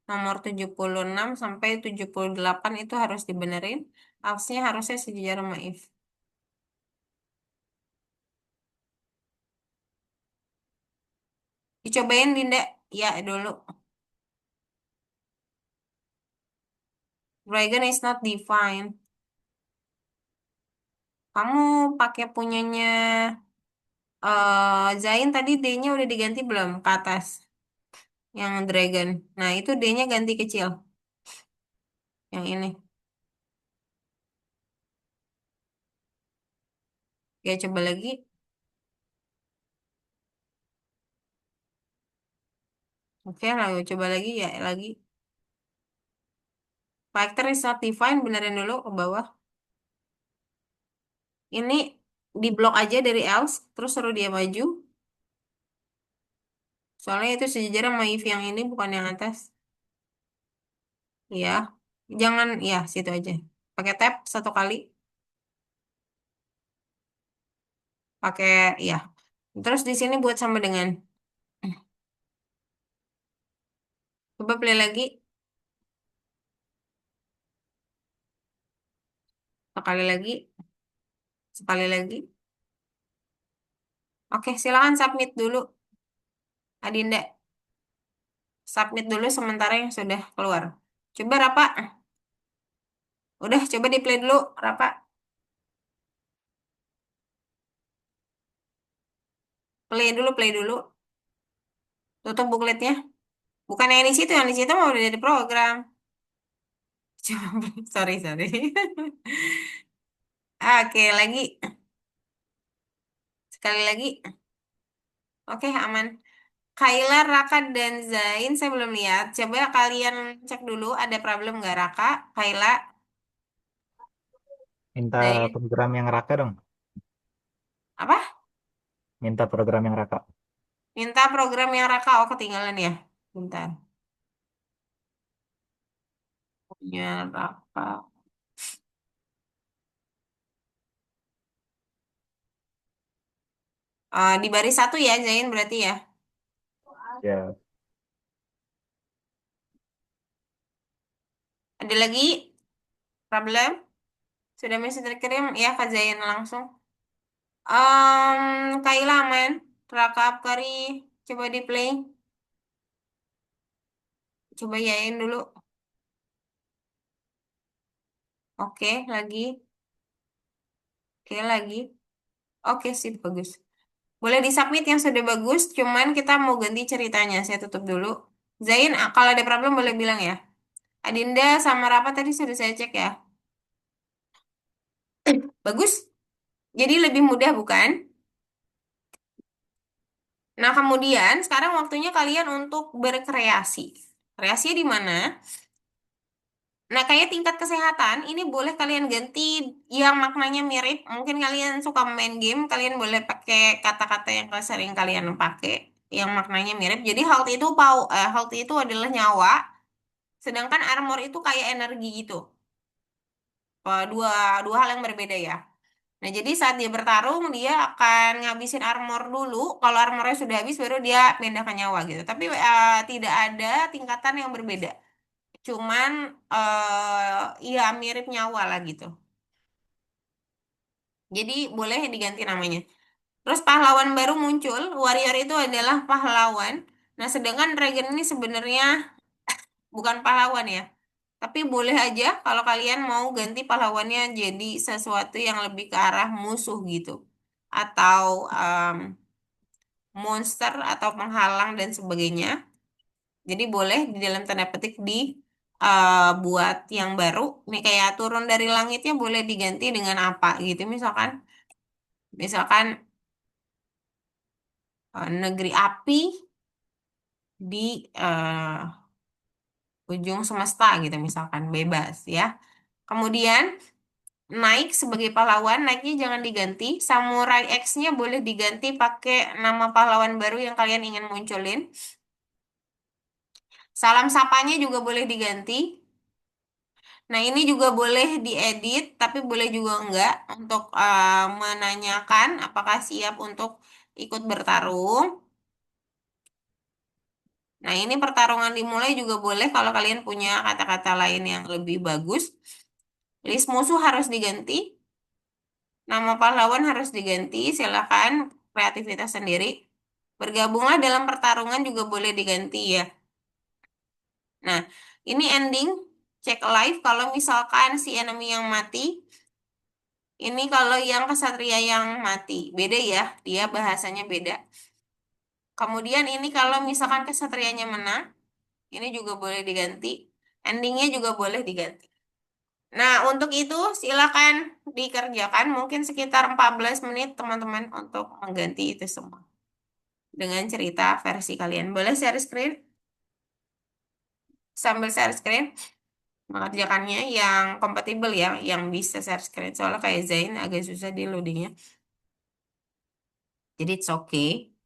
Nomor 76 sampai 78 itu harus dibenerin. Outsnya harusnya sejajar sama if. Dicobain Dinda. Ya dulu. Dragon is not defined. Kamu pakai punyanya Zain tadi D-nya udah diganti belum ke atas? Yang Dragon. Nah, itu D-nya ganti kecil. Yang ini. Ya, coba lagi. Oke, lalu coba lagi ya, lagi. Factor is not defined, benerin dulu ke bawah. Ini di blok aja dari else, terus suruh dia maju. Soalnya itu sejajar sama if yang ini, bukan yang atas. Ya, jangan, ya, situ aja. Pakai tab satu kali. Pakai, ya. Terus di sini buat sama dengan. Coba play lagi. Sekali lagi. Sekali lagi. Oke, silakan submit dulu, Adinda. Submit dulu sementara yang sudah keluar. Coba Rapa. Udah, coba di play dulu, Rapa. Play dulu, play dulu. Tutup bukletnya. Bukan yang di situ mau udah di program. Coba, sorry, sorry. Oke, lagi. Sekali lagi. Oke, aman. Kaila, Raka, dan Zain, saya belum lihat. Coba kalian cek dulu, ada problem nggak Raka, Kaila, Minta Zain? program yang Raka dong. Apa? Minta program yang Raka. Minta program yang Raka, oh ketinggalan ya. Bentar. Punya Raka. Di baris satu ya, Zain berarti ya. Ya, Ada lagi problem? Sudah message terkirim ya Kak Zain langsung. Kaila aman. Raka Apkari, coba di play. Coba yain dulu. Oke, lagi. Oke, lagi. Oke, sip, bagus. Boleh disubmit yang sudah bagus, cuman kita mau ganti ceritanya. Saya tutup dulu. Zain, kalau ada problem boleh bilang ya. Adinda sama Rafa tadi sudah saya cek ya. Bagus. Jadi lebih mudah bukan? Nah, kemudian sekarang waktunya kalian untuk berkreasi. Kreasi di mana? Nah, kayak tingkat kesehatan, ini boleh kalian ganti yang maknanya mirip. Mungkin kalian suka main game, kalian boleh pakai kata-kata yang sering kalian pakai, yang maknanya mirip. Jadi health itu adalah nyawa, sedangkan armor itu kayak energi gitu. Dua, dua hal yang berbeda ya. Nah, jadi saat dia bertarung, dia akan ngabisin armor dulu. Kalau armornya sudah habis, baru dia pindah ke nyawa gitu. Tapi tidak ada tingkatan yang berbeda. Cuman ya mirip nyawa lah gitu. Jadi boleh diganti namanya. Terus pahlawan baru muncul, warrior itu adalah pahlawan. Nah, sedangkan dragon ini sebenarnya bukan pahlawan ya. Tapi boleh aja kalau kalian mau ganti pahlawannya jadi sesuatu yang lebih ke arah musuh gitu. Atau monster atau penghalang dan sebagainya. Jadi boleh di dalam tanda petik di buat yang baru. Nih kayak turun dari langitnya boleh diganti dengan apa gitu. Misalkan negeri api di ujung semesta gitu misalkan bebas ya. Kemudian naik sebagai pahlawan, naiknya jangan diganti. Samurai X-nya boleh diganti pakai nama pahlawan baru yang kalian ingin munculin. Salam sapanya juga boleh diganti. Nah, ini juga boleh diedit, tapi boleh juga enggak untuk menanyakan apakah siap untuk ikut bertarung. Nah, ini pertarungan dimulai juga boleh kalau kalian punya kata-kata lain yang lebih bagus. List musuh harus diganti, nama pahlawan harus diganti, silakan kreativitas sendiri. Bergabunglah dalam pertarungan juga boleh diganti ya. Nah, ini ending, cek live kalau misalkan si enemy yang mati, ini kalau yang kesatria yang mati. Beda ya, dia bahasanya beda. Kemudian ini kalau misalkan kesatrianya menang, ini juga boleh diganti. Endingnya juga boleh diganti. Nah, untuk itu silakan dikerjakan mungkin sekitar 14 menit teman-teman untuk mengganti itu semua. Dengan cerita versi kalian. Boleh share screen? Sambil share screen, mengerjakannya yang kompatibel ya, yang bisa share screen. Soalnya kayak Zain agak susah di loadingnya. Jadi it's okay.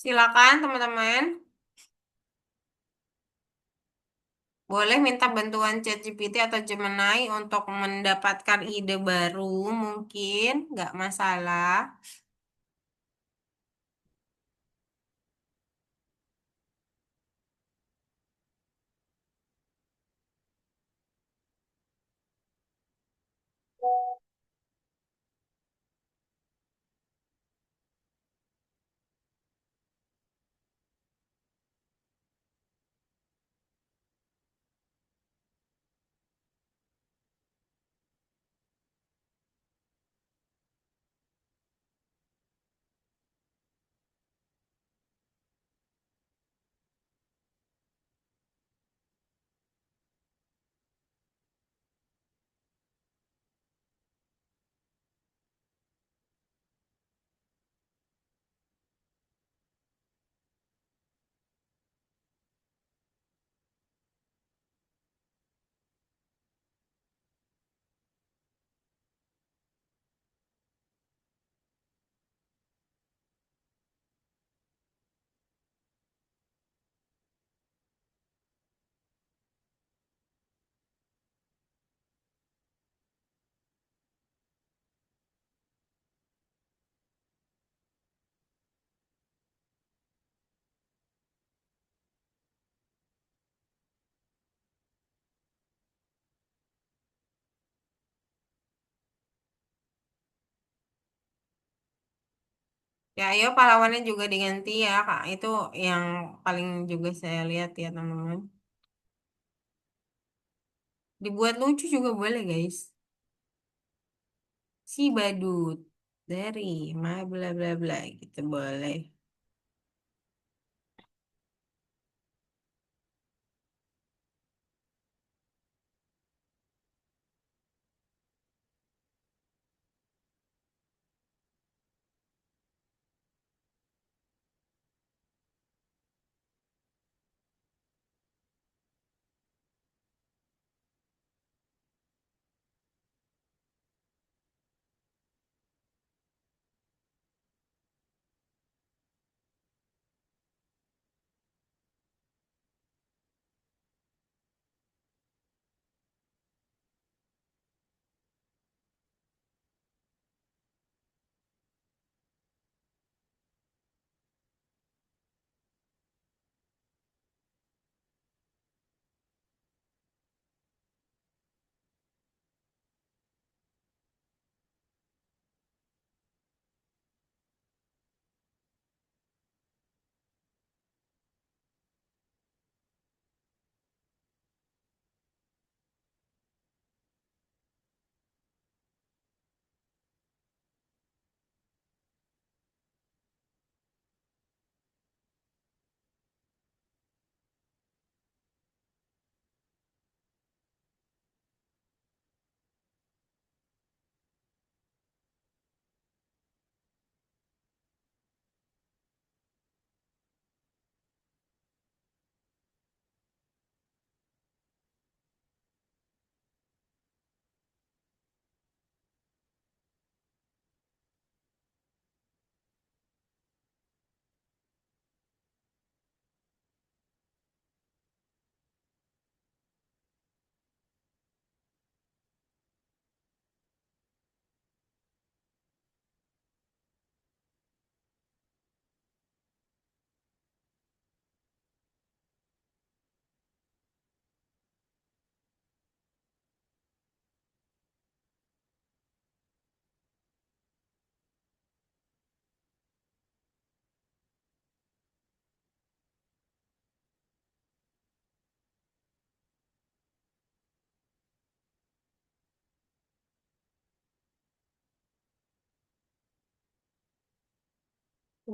Silakan teman-teman. Boleh minta bantuan ChatGPT atau Gemini untuk mendapatkan ide baru, mungkin nggak masalah. Ya, ayo pahlawannya juga diganti ya, Kak. Itu yang paling juga saya lihat ya, teman-teman. Dibuat lucu juga boleh, guys. Si badut dari ma bla bla bla gitu boleh.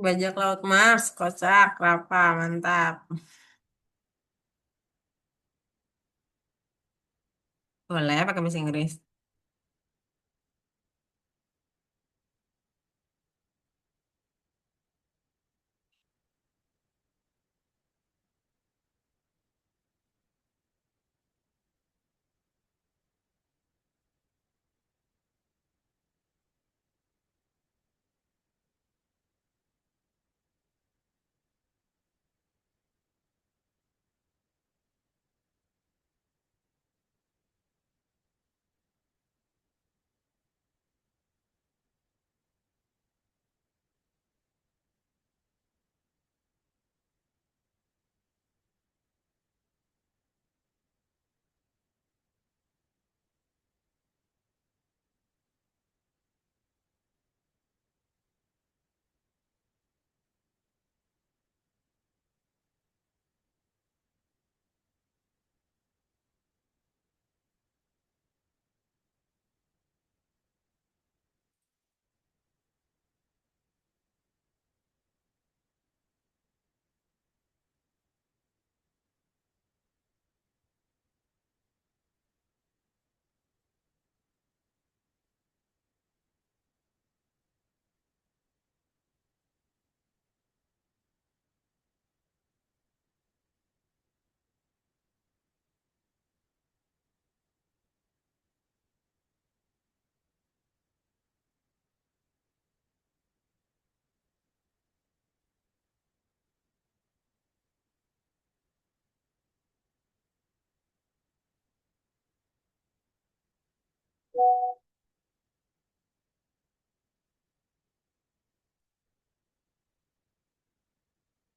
Bajak laut Mars, kocak, rapa, mantap. Boleh pakai bahasa Inggris.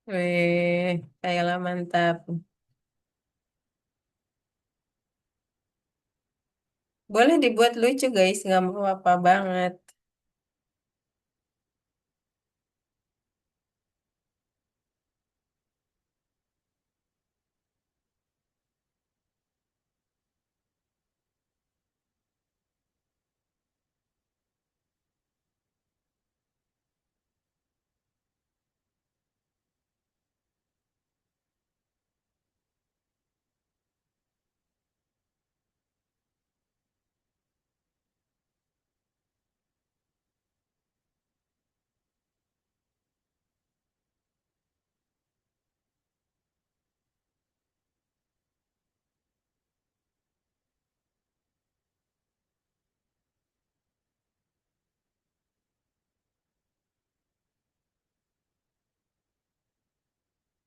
Wih, kayalah mantap. Boleh dibuat lucu guys, nggak apa-apa banget.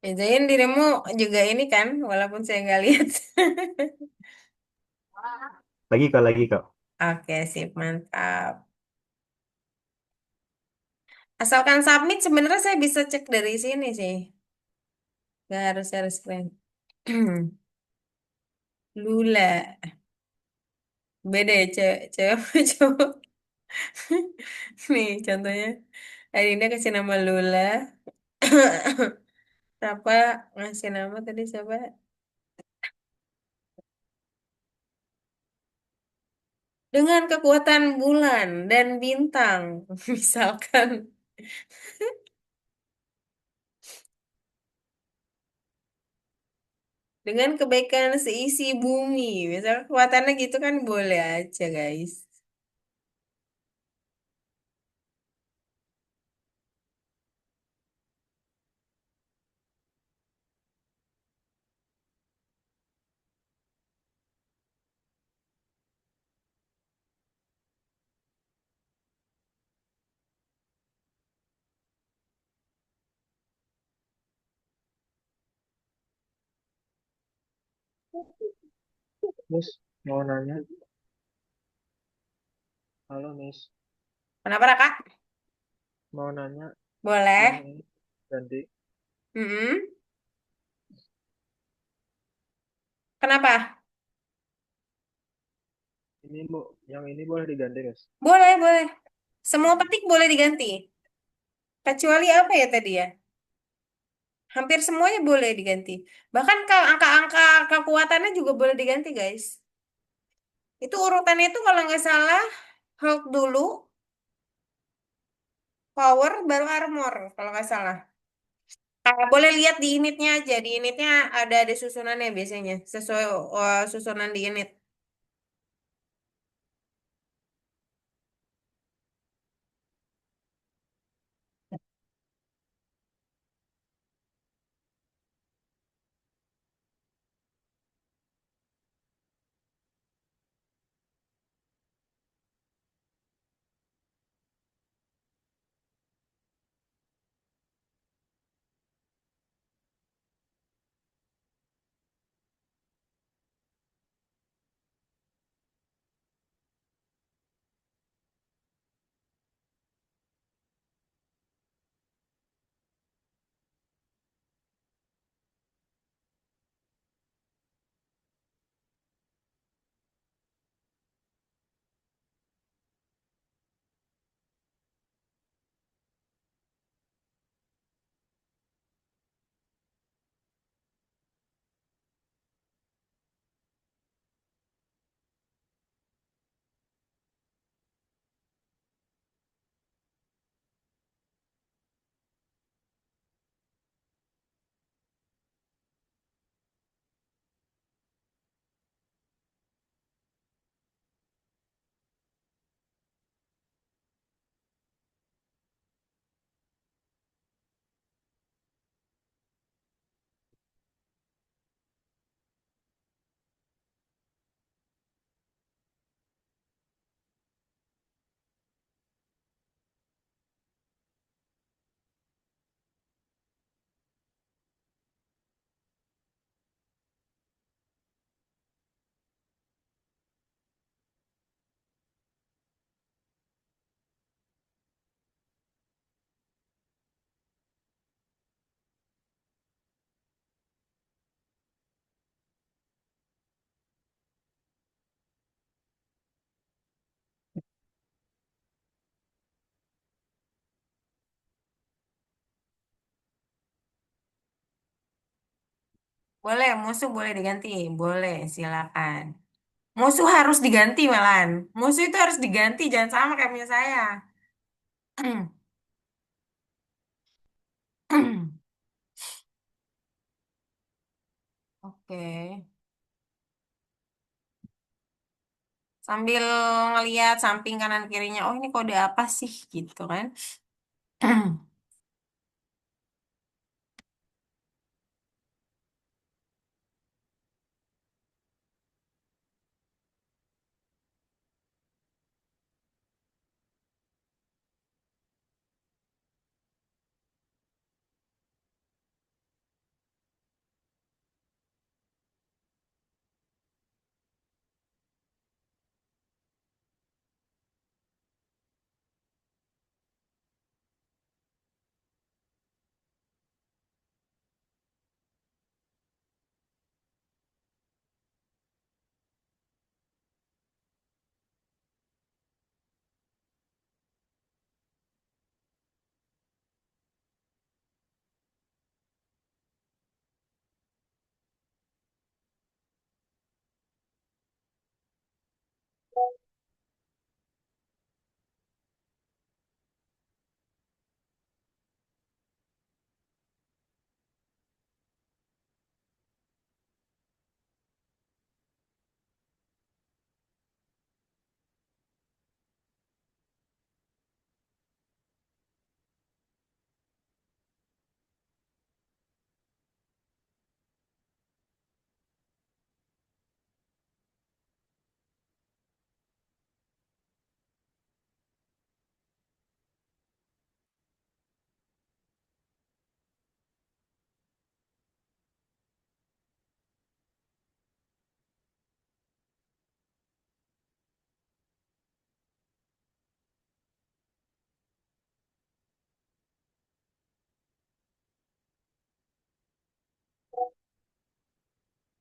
Ya, Zain dirimu juga ini kan, walaupun saya nggak lihat. Lagi kok. Oke, sip, mantap. Asalkan submit, sebenarnya saya bisa cek dari sini sih. Nggak harus harus screen. Lula. Beda ya, cewek, cewek sama cowok. Nih, contohnya. Hari ini kasih nama Lula. Apa ngasih nama tadi siapa? Dengan kekuatan bulan dan bintang, misalkan. Dengan kebaikan seisi bumi. Misal kekuatannya gitu kan boleh aja, guys. Miss, mau nanya. Halo, Miss. Kenapa, Raka? Mau nanya yang Boleh. ini ganti. Mm-mm. Kenapa? Ini Bu, yang ini boleh diganti, Miss. Boleh, boleh. Semua petik boleh diganti. Kecuali apa ya tadi ya? Hampir semuanya boleh diganti. Bahkan angka-angka kekuatannya juga boleh diganti, guys. Itu urutannya itu kalau nggak salah, health dulu, power, baru armor, kalau nggak salah. Boleh lihat di initnya aja. Di initnya ada susunannya biasanya. Sesuai susunan di init. Boleh, musuh boleh diganti. Boleh, silakan. Musuh harus diganti malahan. Musuh itu harus diganti, jangan sama kayak punya saya. Oke. Sambil ngeliat samping kanan kirinya, oh ini kode apa sih gitu kan?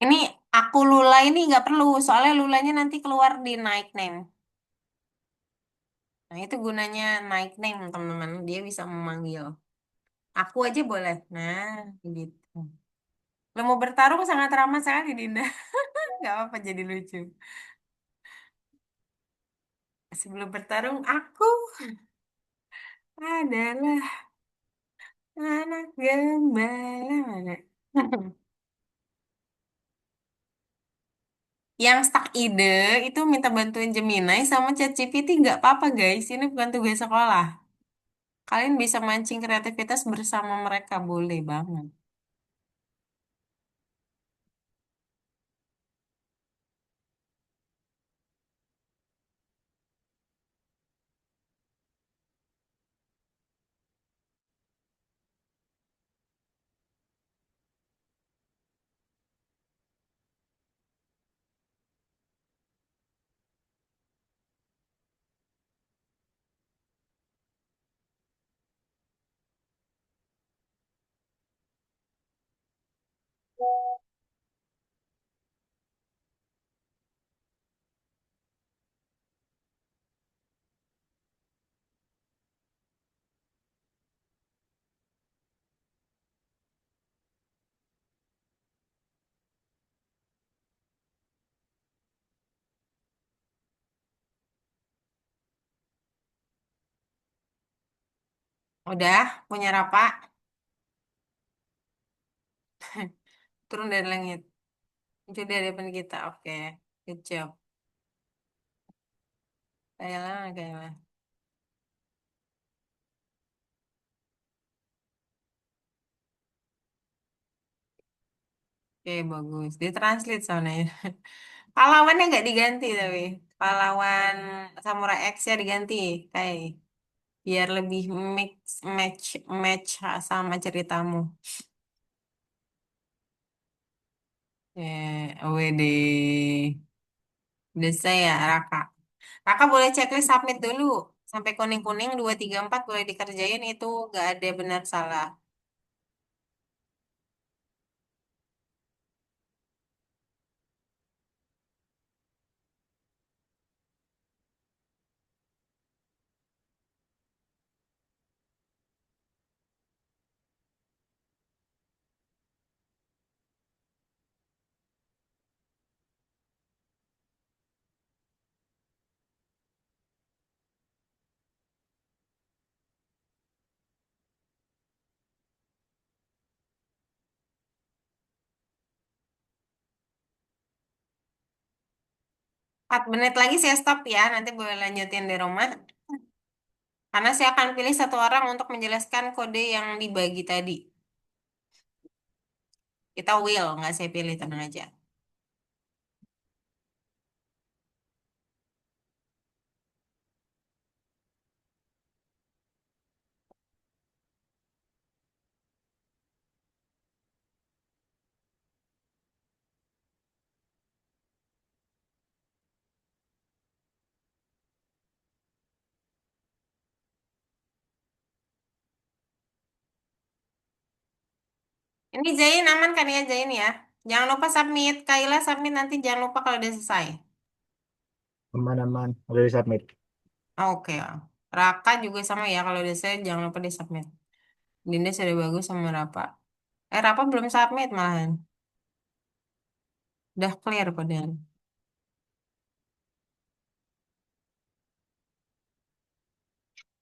Ini aku Lula ini nggak perlu, soalnya Lulanya nanti keluar di nick name. Nah, itu gunanya nick name, teman-teman. Dia bisa memanggil. Aku aja boleh. Nah, gitu. Lo mau bertarung sangat ramah sekali, Dinda. Nggak apa-apa, jadi lucu. Sebelum bertarung, aku adalah anak gembala mana? Yang stuck ide itu minta bantuin Gemini sama ChatGPT nggak apa-apa guys. Ini bukan tugas sekolah. Kalian bisa mancing kreativitas bersama mereka, boleh banget. Udah, punya Rapak, turun dari langit. Itu dari depan kita, oke. Good job. Kayla, Kayla. Oke, bagus. Ditranslate soalnya. Pahlawannya nggak diganti tapi. Pahlawan Samurai X ya diganti. Kayak biar lebih mix, match, match sama ceritamu. WD. Udah saya, Raka. Raka boleh checklist submit dulu. Sampai kuning-kuning, 2 3 4 boleh dikerjain. Itu nggak ada benar salah. 4 menit lagi saya stop ya. Nanti boleh lanjutin di rumah. Karena saya akan pilih satu orang untuk menjelaskan kode yang dibagi tadi. Kita will, nggak saya pilih, tenang aja. Ini Zain aman kan ya Zain ya? Jangan lupa submit. Kaila submit nanti jangan lupa kalau udah selesai. Aman-aman. Udah di submit. Oke. Raka juga sama ya kalau udah selesai jangan lupa di submit. Dinda sudah bagus sama Rapa. Rapa belum submit malahan. Udah clear padahal.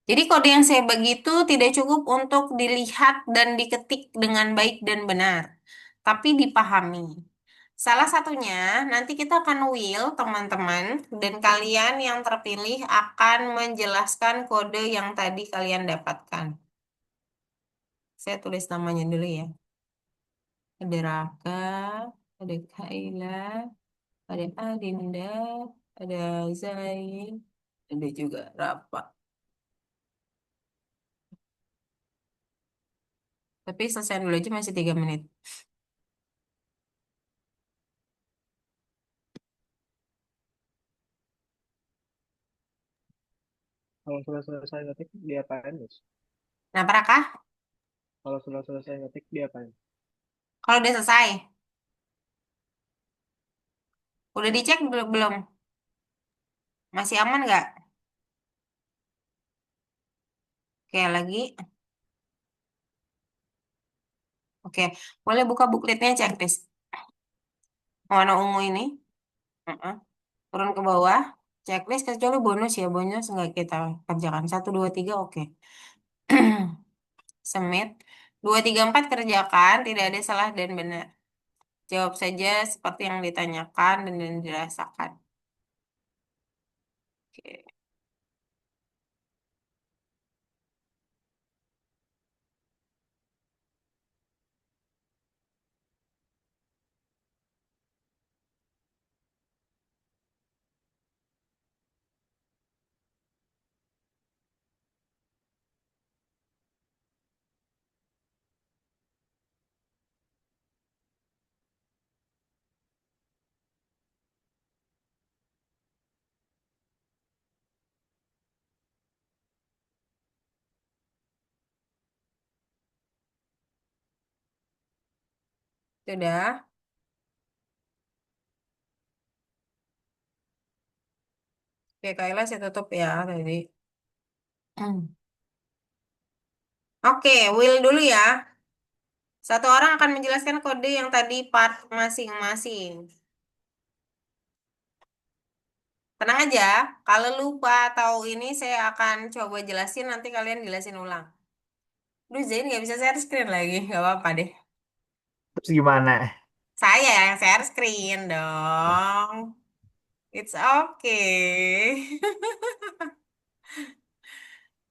Jadi kode yang saya bagi itu tidak cukup untuk dilihat dan diketik dengan baik dan benar, tapi dipahami. Salah satunya nanti kita akan will teman-teman dan kalian yang terpilih akan menjelaskan kode yang tadi kalian dapatkan. Saya tulis namanya dulu ya. Ada Raka, ada Kaila, ada Adinda, ada Zain, ada juga Rafa. Tapi selesai dulu aja masih 3 menit. Kalau sudah selesai ngetik, diapain, Miss? Nah, Raka, Kalau sudah selesai ngetik, diapain? kalau udah selesai. Udah dicek belum? Masih aman nggak? Oke, lagi. Oke, boleh buka bookletnya checklist. Warna ungu ini. Heeh. Turun ke bawah. Checklist kecuali bonus ya. Bonus nggak kita kerjakan. Satu, dua, tiga, oke. Submit. Dua, tiga, empat kerjakan. Tidak ada salah dan benar. Jawab saja seperti yang ditanyakan dan yang dirasakan. Oke, sudah. Oke, Kayla saya tutup ya tadi. Oke, Will dulu ya. Satu orang akan menjelaskan kode yang tadi part masing-masing. Tenang aja, kalau lupa atau ini saya akan coba jelasin, nanti kalian jelasin ulang. Duh, Zain nggak bisa share screen lagi, nggak apa-apa deh. Terus gimana? Saya yang share screen dong. It's okay.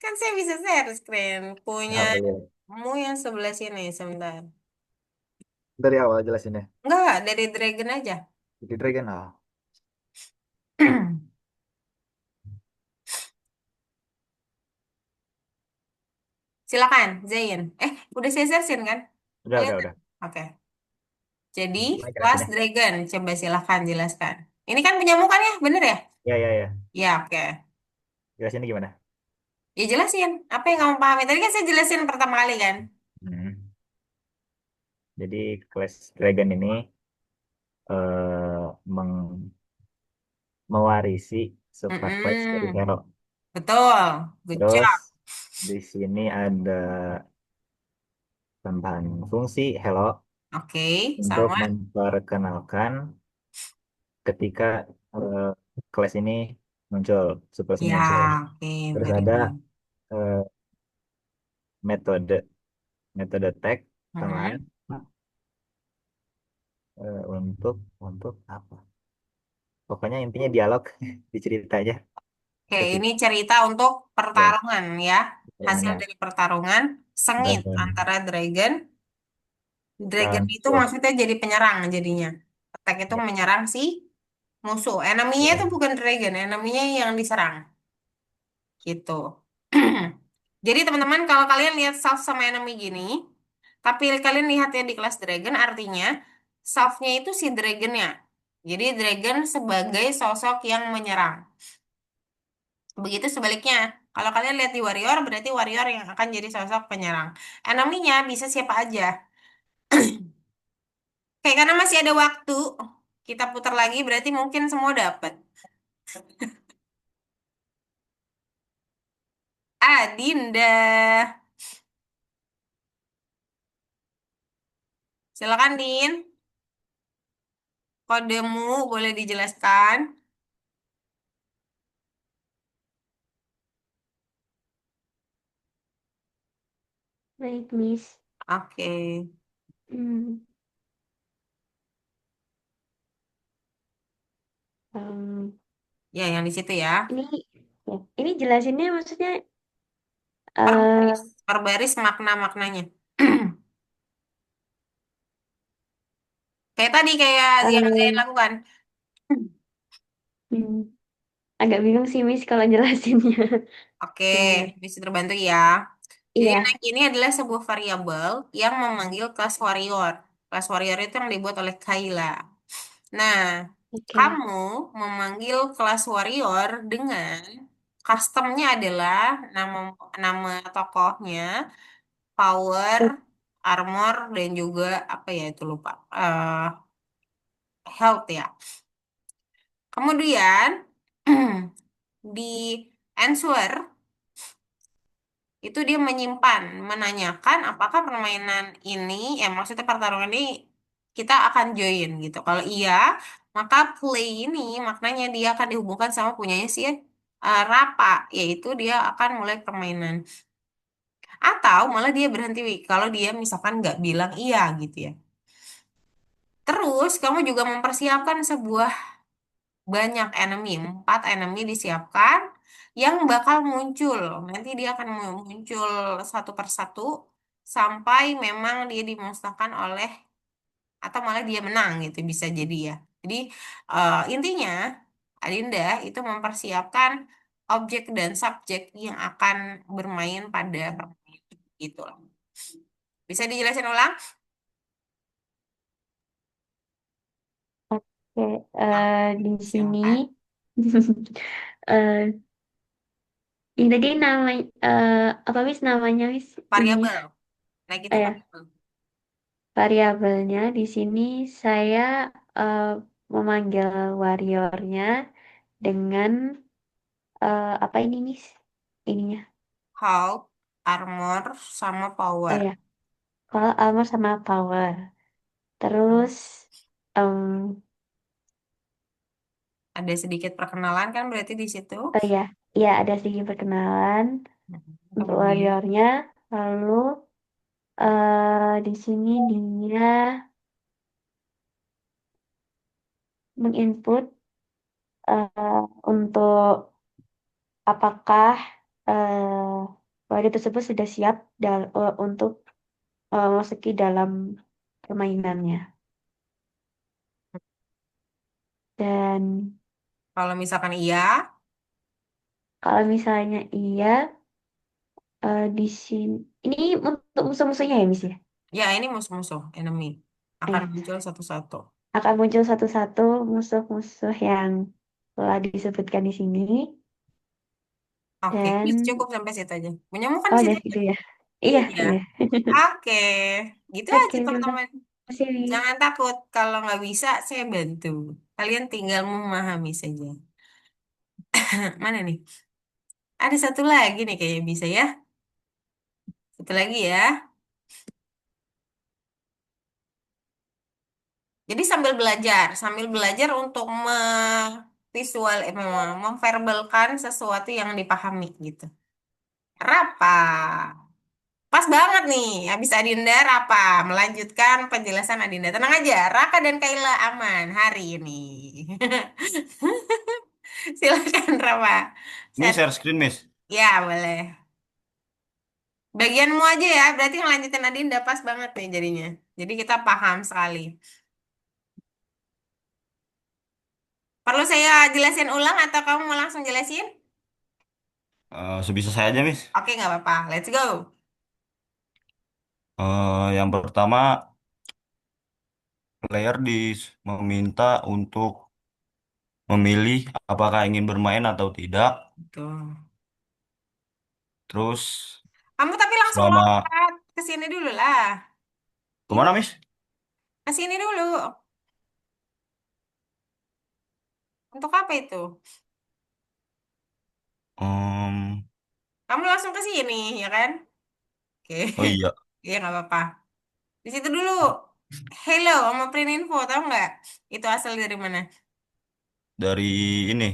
Kan saya bisa share screen. Nah, boleh. Punyamu yang sebelah sini, sebentar. Dari awal jelasinnya. Enggak, dari Dragon aja. Di Dragon. Oh. Silakan, Zain. Udah saya share screen kan? Kelihatan? Udah. Oke. Jadi, Gimana Last jelasinnya? Dragon. Coba silakan jelaskan. Ini kan penyamu kan ya? Bener ya? Ya. Ya, oke. Jelasinnya gimana? Ya jelasin. Apa yang kamu pahami? Tadi kan saya jelasin pertama kali kan? Hmm. Jadi Clash Dragon ini mewarisi Super Clash dari Mm-mm. Hero. Betul. Good Terus job. di sini ada tambahan fungsi Hello Oke, untuk sama. memperkenalkan ketika eh, kelas ini muncul, super ini Ya, muncul. oke. Terus Very ada good. eh, metode metode tag tambahan Mm-mm. untuk apa? Pokoknya intinya dialog di cerita aja. Oke, Ketika ini cerita untuk ya, pertarungan ya. Hasil ya, dari pertarungan sengit dan antara dragon. Dragon dan itu maksudnya jadi penyerang jadinya. Attack itu ya, menyerang si musuh. Enemy-nya itu ya. bukan dragon, enemy-nya yang diserang. Gitu. Jadi teman-teman kalau kalian lihat self sama enemy gini, tapi kalian lihatnya di kelas dragon artinya selfnya itu si dragonnya. Jadi dragon sebagai sosok yang menyerang. Begitu sebaliknya. Kalau kalian lihat di warrior berarti warrior yang akan jadi sosok penyerang. Enemy-nya bisa siapa aja. Oke, karena masih ada waktu, kita putar lagi berarti mungkin semua dapat. Adinda, silakan Din. Kodemu boleh dijelaskan? Baik, Miss. Oke. Hmm, em, Ya, yang di situ ya. ini ya, ini jelasinnya maksudnya Per eh baris, per baris makna-maknanya. Kayak tadi, kayak yang saya em, lakukan. hmm, agak bingung sih, Miss, kalau jelasinnya. Oke, Gimana? bisa terbantu ya. Jadi Iya, anak ini adalah sebuah variabel yang memanggil kelas warrior. Kelas warrior itu yang dibuat oleh Kayla. Nah, oke. kamu memanggil kelas warrior dengan customnya adalah nama nama tokohnya, power, armor, dan juga apa ya itu lupa. Health ya. Kemudian di answer itu dia menyimpan, menanyakan apakah permainan ini, ya maksudnya pertarungan ini kita akan join gitu. Kalau iya, maka play ini maknanya dia akan dihubungkan sama punyanya si Rapa, yaitu dia akan mulai permainan. Atau malah dia berhenti kalau dia misalkan nggak bilang iya gitu ya. Terus kamu juga mempersiapkan banyak enemy, 4 enemy disiapkan yang bakal muncul. Nanti dia akan muncul satu persatu sampai memang dia dimusnahkan oleh atau malah dia menang gitu bisa jadi ya. Jadi intinya Adinda itu mempersiapkan objek dan subjek yang akan bermain pada permainan gitu loh. Bisa dijelasin ulang? Oke, Nah, di sini silakan. eh ini tadi namanya apa Miss namanya Miss ininya? Variabel. Nah, gitu Ya, variabel. variabelnya di sini saya eh, memanggil warriornya dengan apa ini Miss? Ininya. Health, armor, sama Oh power. ya, kalau armor sama power. Terus em, Ada sedikit perkenalan kan berarti di situ. oh ya, ya ada sedikit perkenalan untuk Kemudian warriornya. Lalu di sini dia menginput untuk apakah warrior tersebut sudah siap untuk memasuki dalam permainannya. Dan kalau misalkan iya, kalau misalnya iya, di sini ini untuk musuh-musuhnya ya, Miss ya? ya ini musuh-musuh enemy akan Iya. muncul satu-satu. Akan muncul satu-satu musuh-musuh yang telah disebutkan di sini. Oke, Dan, yuk cukup sampai situ aja. Punyamu kan oh di ada situ aja. gitu ya? Iya, Iya. iya. Oke, gitu Oke, aja terima teman-teman. kasih, Miss. Jangan takut kalau nggak bisa saya bantu. Kalian tinggal memahami saja. Mana nih? Ada satu lagi nih kayaknya bisa ya. Satu lagi ya. Jadi sambil belajar untuk memverbalkan sesuatu yang dipahami gitu. Rapa. Pas banget nih, habis Adinda Rapa melanjutkan penjelasan Adinda. Tenang aja, Raka dan Kaila aman hari ini. Silakan Rapa. Miss, Set. share screen, Miss. Ya, boleh. Bagianmu aja ya, berarti ngelanjutin Adinda pas banget nih jadinya. Jadi kita paham sekali. Perlu saya jelasin ulang atau kamu mau langsung jelasin? Sebisa saya aja, Miss. Oke, nggak apa-apa. Let's go. Yang pertama, player meminta untuk memilih apakah ingin bermain atau tidak. Tuh. Terus Kamu tapi langsung selama lompat ke sini dulu lah. Ini kemana, Miss? ke sini dulu. Untuk apa itu? Em, Kamu langsung ke sini, ya kan? Oke. oh iya, Iya, nggak apa-apa. Di situ dulu. Hello, sama print info, tahu nggak? Itu asal dari mana? dari ini,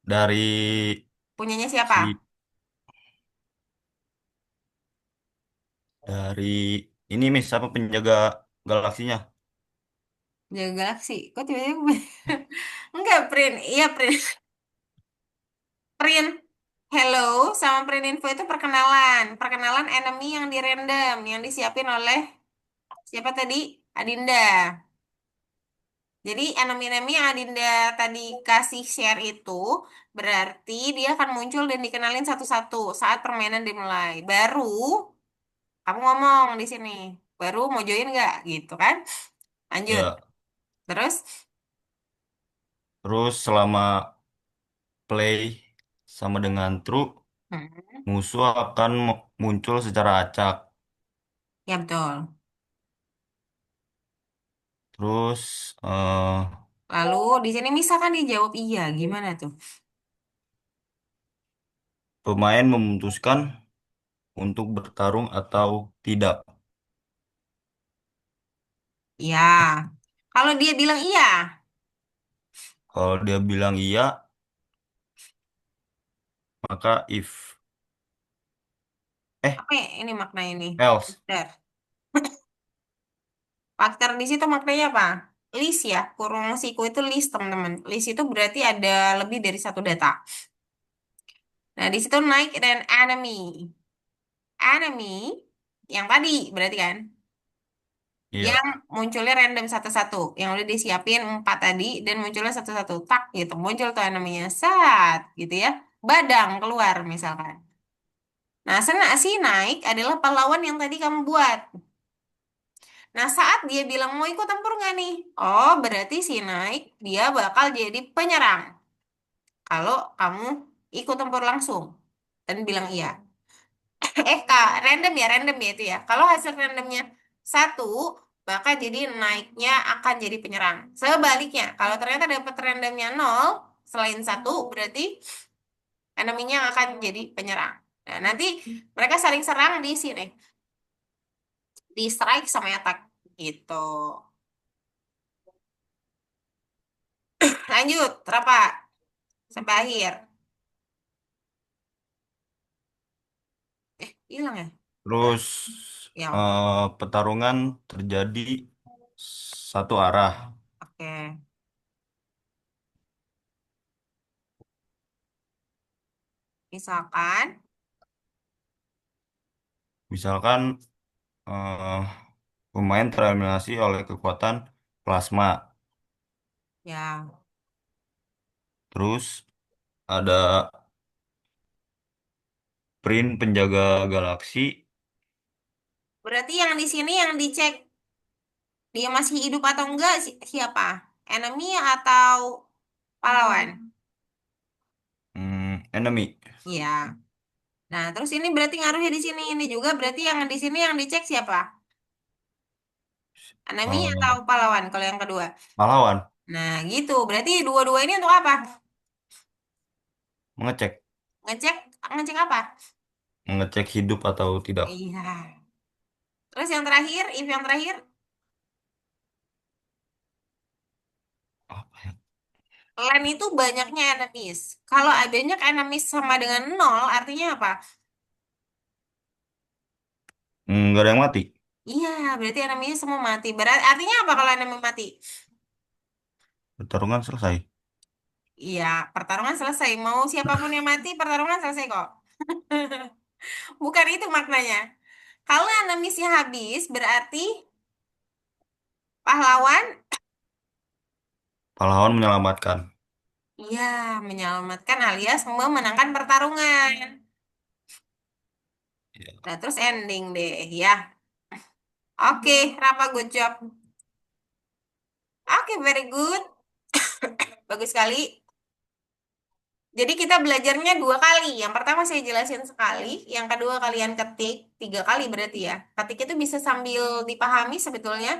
dari Punyanya siapa? si dari ini, Miss, apa penjaga galaksinya? Jaga Galaxy. Kok tiba-tiba? Enggak, print. Iya, print. Print. Hello, sama print info itu perkenalan. Perkenalan enemy yang di random, yang disiapin oleh siapa tadi? Adinda. Jadi enemy-enemy yang Adinda tadi kasih share itu berarti dia akan muncul dan dikenalin satu-satu saat permainan dimulai. Baru kamu ngomong di sini. Baru mau join nggak gitu kan? Lanjut. Ya, Terus, terus selama play sama dengan true, hmm, musuh akan muncul secara acak. ya betul. Terus Lalu di sini misalkan dia jawab iya, gimana tuh? pemain memutuskan untuk bertarung atau tidak. Ya. Kalau dia bilang iya, Kalau dia bilang iya, maka if. apa ya ini maknanya nih? Else. Faktor. Faktor di situ maknanya apa? List ya, kurung siku itu list teman-teman. List itu berarti ada lebih dari satu data. Nah, di situ naik dan enemy. Enemy yang tadi berarti kan? Iya. Yang munculnya random satu-satu. Yang udah disiapin empat tadi dan munculnya satu-satu. Tak gitu. Muncul tuh namanya. Sat gitu ya. Badang keluar misalkan. Nah, si naik adalah pahlawan yang tadi kamu buat. Nah, saat dia bilang mau ikut tempur nggak nih? Oh, berarti si naik dia bakal jadi penyerang. Kalau kamu ikut tempur langsung dan bilang iya. Kak, random ya itu ya. Kalau hasil randomnya satu, maka jadi naiknya akan jadi penyerang. Sebaliknya, kalau ternyata dapat randomnya nol, selain satu, berarti enemy-nya akan jadi penyerang. Nah, nanti mereka saling serang di sini, di strike sama attack gitu. Lanjut, Rafa, sampai akhir. Hilang ya? Terus Ya, pertarungan terjadi satu arah. oke. Misalkan, Misalkan eh, pemain tereliminasi oleh kekuatan plasma. ya. Terus ada Prin penjaga galaksi. Berarti yang di sini yang dicek dia masih hidup atau enggak siapa? Enemy atau pahlawan? Enemy. Iya. Nah, terus ini berarti ngaruhnya di sini. Ini juga berarti yang di sini yang dicek siapa? Enemy atau eh, pahlawan kalau yang kedua. Pahlawan Nah, gitu. Berarti dua-dua ini untuk apa? mengecek Ngecek ngecek apa? mengecek hidup atau tidak. Iya. Terus yang terakhir, if yang terakhir, Apa ya? land itu banyaknya enemies. Kalau banyak enemies sama dengan nol, artinya apa? Nggak ada yang mati. Iya, berarti enemy semua mati. Berarti artinya apa kalau enemy mati? Pertarungan selesai. Iya, pertarungan selesai. Mau siapapun yang mati, pertarungan selesai kok. Bukan itu maknanya. Kalau enemiesnya habis, berarti pahlawan, Pahlawan menyelamatkan. iya, menyelamatkan alias memenangkan pertarungan. Ya. Nah, terus ending deh, ya. Oke, Rafa, good job. Oke, very good. Bagus sekali. Jadi kita belajarnya dua kali. Yang pertama saya jelasin sekali, yang kedua kalian ketik, tiga kali berarti ya. Ketik itu bisa sambil dipahami sebetulnya.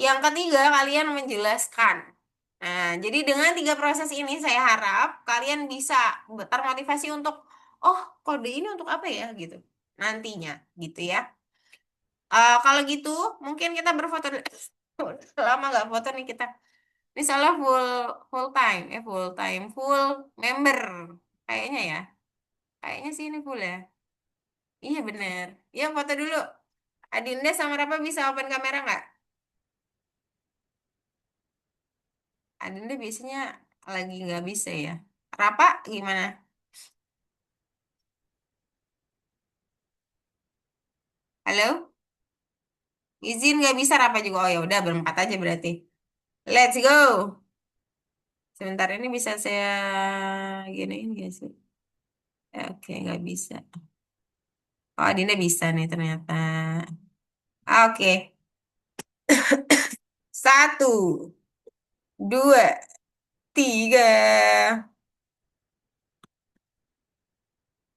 Yang ketiga, kalian menjelaskan. Nah, jadi dengan tiga proses ini, saya harap kalian bisa termotivasi untuk, oh, kode ini untuk apa ya, gitu. Nantinya, gitu ya. Kalau gitu, mungkin kita berfoto. Lama nggak foto nih kita. Ini soalnya full full time, full member. Kayaknya ya. Kayaknya sih ini full ya. Iya bener. Ya foto dulu. Adinda sama Rafa bisa open kamera nggak? Adinda biasanya lagi nggak bisa ya. Rapa gimana? Halo? Izin nggak bisa Rapa juga. Oh ya udah berempat aja berarti. Let's go. Sebentar ini bisa saya giniin gak sih? Oke nggak bisa. Oh Adinda bisa nih ternyata. Oke. Satu, dua, tiga.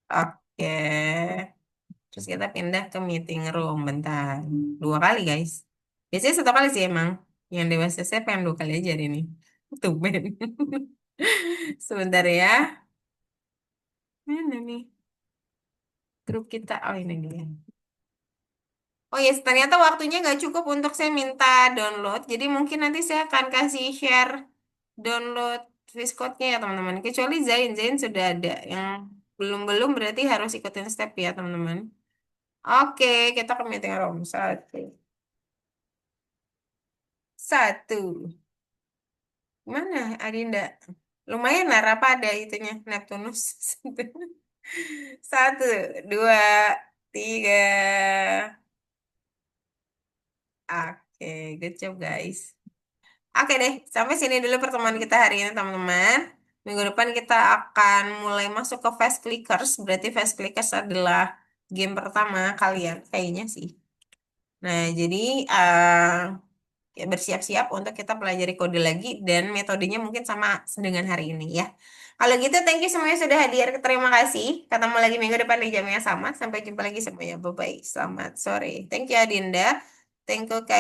Oke. Terus kita pindah ke meeting room bentar. Dua kali guys. Biasanya satu kali sih emang. Yang dewasa saya pengen 2 kali aja hari ini. Tumben. Sebentar ya. Mana nih grup kita? Oh ini dia. Oh ya, ternyata waktunya nggak cukup untuk saya minta download. Jadi mungkin nanti saya akan kasih share download Viscode-nya ya teman-teman. Kecuali Zain sudah ada. Yang belum-belum berarti harus ikutin step ya teman-teman. Oke, kita ke meeting room. Satu. Satu. Mana Adinda? Lumayan lah, apa ada itunya Neptunus. Satu, dua, tiga. Oke, good job guys. Oke deh, sampai sini dulu pertemuan kita hari ini teman-teman. Minggu depan kita akan mulai masuk ke Fast Clickers. Berarti Fast Clickers adalah game pertama kalian, kayaknya sih. Nah, jadi ya bersiap-siap untuk kita pelajari kode lagi dan metodenya mungkin sama dengan hari ini ya. Kalau gitu, thank you semuanya sudah hadir. Terima kasih. Ketemu lagi minggu depan di jam yang sama. Sampai jumpa lagi semuanya. Bye-bye. Selamat sore. Thank you Adinda. Thank you Kak.